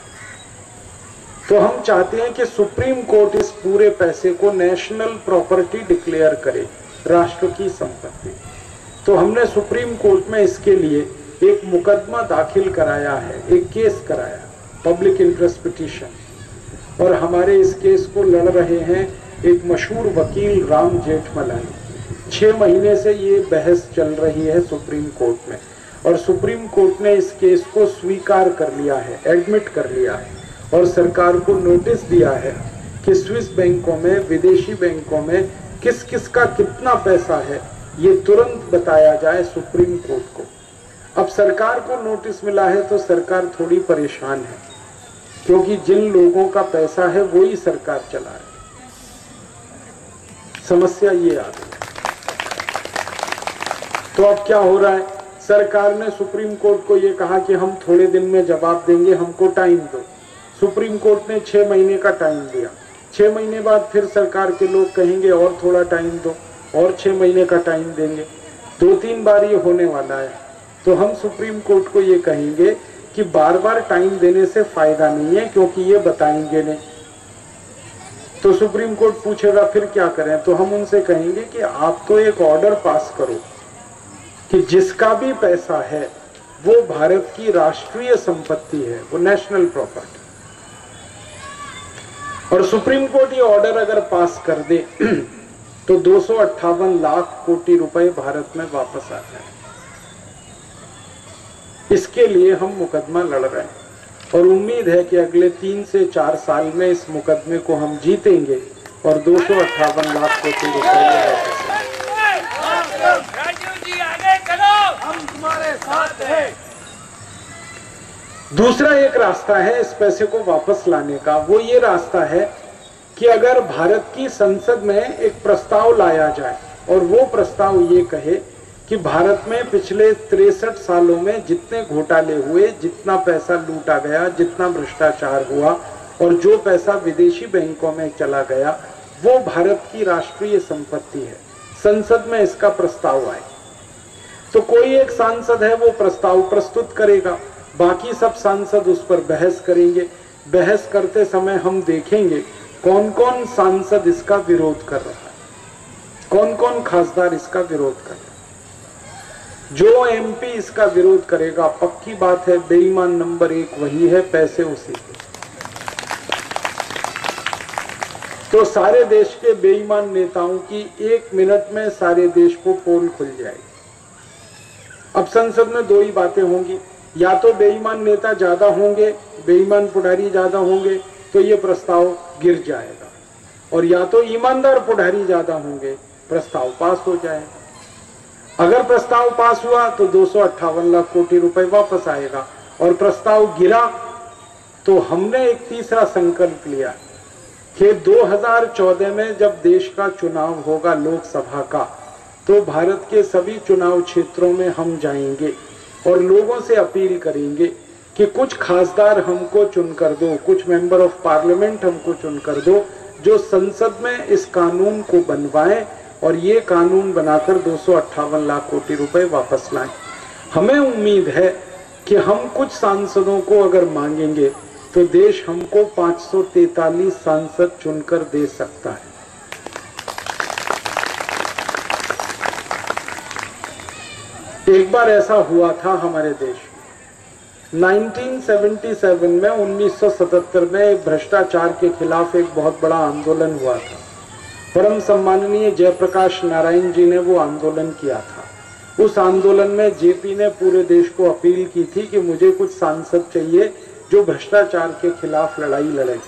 Speaker 4: तो हम चाहते हैं कि सुप्रीम कोर्ट इस पूरे पैसे को नेशनल प्रॉपर्टी डिक्लेयर करे, राष्ट्र की संपत्ति। तो हमने सुप्रीम कोर्ट में इसके लिए एक मुकदमा दाखिल कराया है, एक केस कराया, पब्लिक इंटरेस्ट पिटीशन। और हमारे इस केस को लड़ रहे हैं एक मशहूर वकील राम जेठमलानी। 6 महीने से ये बहस चल रही है सुप्रीम कोर्ट में और सुप्रीम कोर्ट ने इस केस को स्वीकार कर लिया है, एडमिट कर लिया है और सरकार को नोटिस दिया है कि स्विस बैंकों में, विदेशी बैंकों में किस किस का कितना पैसा है ये तुरंत बताया जाए सुप्रीम कोर्ट को। अब सरकार को नोटिस मिला है तो सरकार थोड़ी परेशान है, क्योंकि जिन लोगों का पैसा है वो ही सरकार चला रही है। समस्या ये आ गई। तो अब क्या हो रहा है? सरकार ने सुप्रीम कोर्ट को ये कहा कि हम थोड़े दिन में जवाब देंगे, हमको टाइम दो। सुप्रीम कोर्ट ने 6 महीने का टाइम दिया। 6 महीने बाद फिर सरकार के लोग कहेंगे और थोड़ा टाइम दो, और 6 महीने का टाइम देंगे। 2-3 बार ये होने वाला है। तो हम सुप्रीम कोर्ट को ये कहेंगे कि बार बार टाइम देने से फायदा नहीं है, क्योंकि ये बताएंगे नहीं। तो सुप्रीम कोर्ट पूछेगा फिर क्या करें? तो हम उनसे कहेंगे कि आप तो एक ऑर्डर पास करो कि जिसका भी पैसा है वो भारत की राष्ट्रीय संपत्ति है, वो नेशनल प्रॉपर्टी। और सुप्रीम कोर्ट ये ऑर्डर अगर पास कर दे तो 258 लाख कोटि रुपए भारत में वापस आ जाए। इसके लिए हम मुकदमा लड़ रहे हैं और उम्मीद है कि अगले 3 से 4 साल में इस मुकदमे को हम जीतेंगे और 258 लाख कोटि रुपए
Speaker 5: हम तुम्हारे साथ हैं।
Speaker 4: दूसरा एक रास्ता है इस पैसे को वापस लाने का, वो ये रास्ता है कि अगर भारत की संसद में एक प्रस्ताव लाया जाए और वो प्रस्ताव ये कहे कि भारत में पिछले 63 सालों में जितने घोटाले हुए, जितना पैसा लूटा गया, जितना भ्रष्टाचार हुआ, और जो पैसा विदेशी बैंकों में चला गया वो भारत की राष्ट्रीय संपत्ति है। संसद में इसका प्रस्ताव आए तो कोई एक सांसद है वो प्रस्ताव प्रस्तुत करेगा, बाकी सब सांसद उस पर बहस करेंगे। बहस करते समय हम देखेंगे कौन कौन सांसद इसका विरोध कर रहा है, कौन कौन खासदार इसका विरोध कर रहा है। जो एमपी इसका विरोध करेगा, पक्की बात है बेईमान नंबर 1 वही है, पैसे उसी के। तो सारे देश के बेईमान नेताओं की 1 मिनट में सारे देश को पोल खुल जाएगी। अब संसद में 2 ही बातें होंगी, या तो बेईमान नेता ज्यादा होंगे, बेईमान पुढ़ारी ज्यादा होंगे तो ये प्रस्ताव गिर जाएगा, और या तो ईमानदार पुढ़ारी ज्यादा होंगे, प्रस्ताव पास हो जाएगा। अगर प्रस्ताव पास हुआ तो 258 लाख कोटी रुपए वापस आएगा, और प्रस्ताव गिरा तो हमने एक तीसरा संकल्प लिया कि 2014 में जब देश का चुनाव होगा लोकसभा का, तो भारत के सभी चुनाव क्षेत्रों में हम जाएंगे और लोगों से अपील करेंगे कि कुछ खासदार हमको चुनकर दो, कुछ मेंबर ऑफ पार्लियामेंट हमको चुनकर दो जो संसद में इस कानून को बनवाएं और ये कानून बनाकर 258 लाख कोटी रुपए वापस लाएं। हमें उम्मीद है कि हम कुछ सांसदों को अगर मांगेंगे तो देश हमको 543 सांसद चुनकर दे सकता है। एक बार ऐसा हुआ था हमारे देश में 1977 में 1977 में भ्रष्टाचार के खिलाफ एक बहुत बड़ा आंदोलन हुआ था। परम सम्माननीय जयप्रकाश नारायण जी ने वो आंदोलन किया था। उस आंदोलन में जेपी ने पूरे देश को अपील की थी कि मुझे कुछ सांसद चाहिए जो भ्रष्टाचार के खिलाफ लड़ाई लड़े।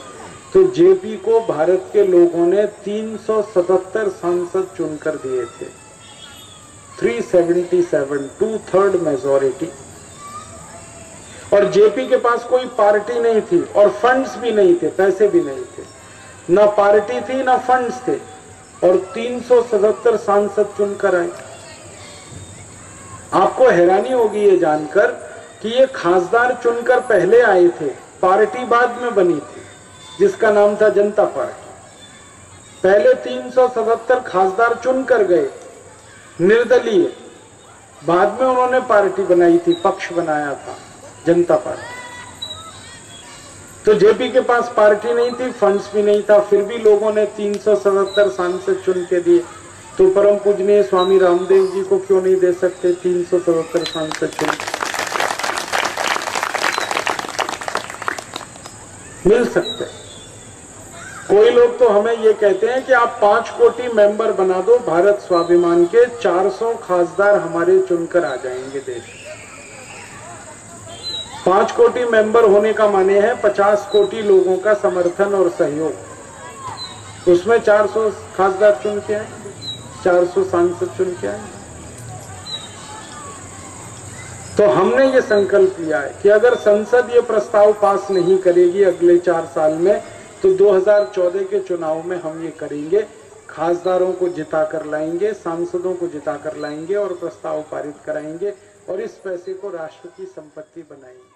Speaker 4: तो जेपी को भारत के लोगों ने 377 सांसद चुनकर दिए थे, 377, 2/3 मेजॉरिटी। और जेपी के पास कोई पार्टी नहीं थी और फंड्स भी नहीं थे, पैसे भी नहीं थे, ना पार्टी थी ना फंड्स थे, और 377 सांसद चुनकर आए। आपको हैरानी होगी ये जानकर कि ये खासदार चुनकर पहले आए थे, पार्टी बाद में बनी थी जिसका नाम था जनता पार्टी। पहले 377 खासदार चुनकर गए निर्दलीय, बाद में उन्होंने पार्टी बनाई थी, पक्ष बनाया था जनता पार्टी। तो जेपी के पास पार्टी नहीं थी, फंड्स भी नहीं था, फिर भी लोगों ने 377 सांसद चुन के दिए। तो परम पूजनीय स्वामी रामदेव जी को क्यों नहीं दे सकते 377 सांसद चुन? मिल सकते। कोई लोग तो हमें ये कहते हैं कि आप 5 कोटी मेंबर बना दो भारत स्वाभिमान के, 400 खासदार हमारे चुनकर आ जाएंगे देश। 5 कोटी मेंबर होने का माने है 50 कोटी लोगों का समर्थन और सहयोग। उसमें 400 खासदार चुन के आए, 400 सांसद चुन के आए। तो हमने ये संकल्प लिया है कि अगर संसद ये प्रस्ताव पास नहीं करेगी अगले 4 साल में, तो 2014 के चुनाव में हम ये करेंगे, खासदारों को जिता कर लाएंगे, सांसदों को जिता कर लाएंगे और प्रस्ताव पारित कराएंगे और इस पैसे को राष्ट्र की संपत्ति बनाएंगे।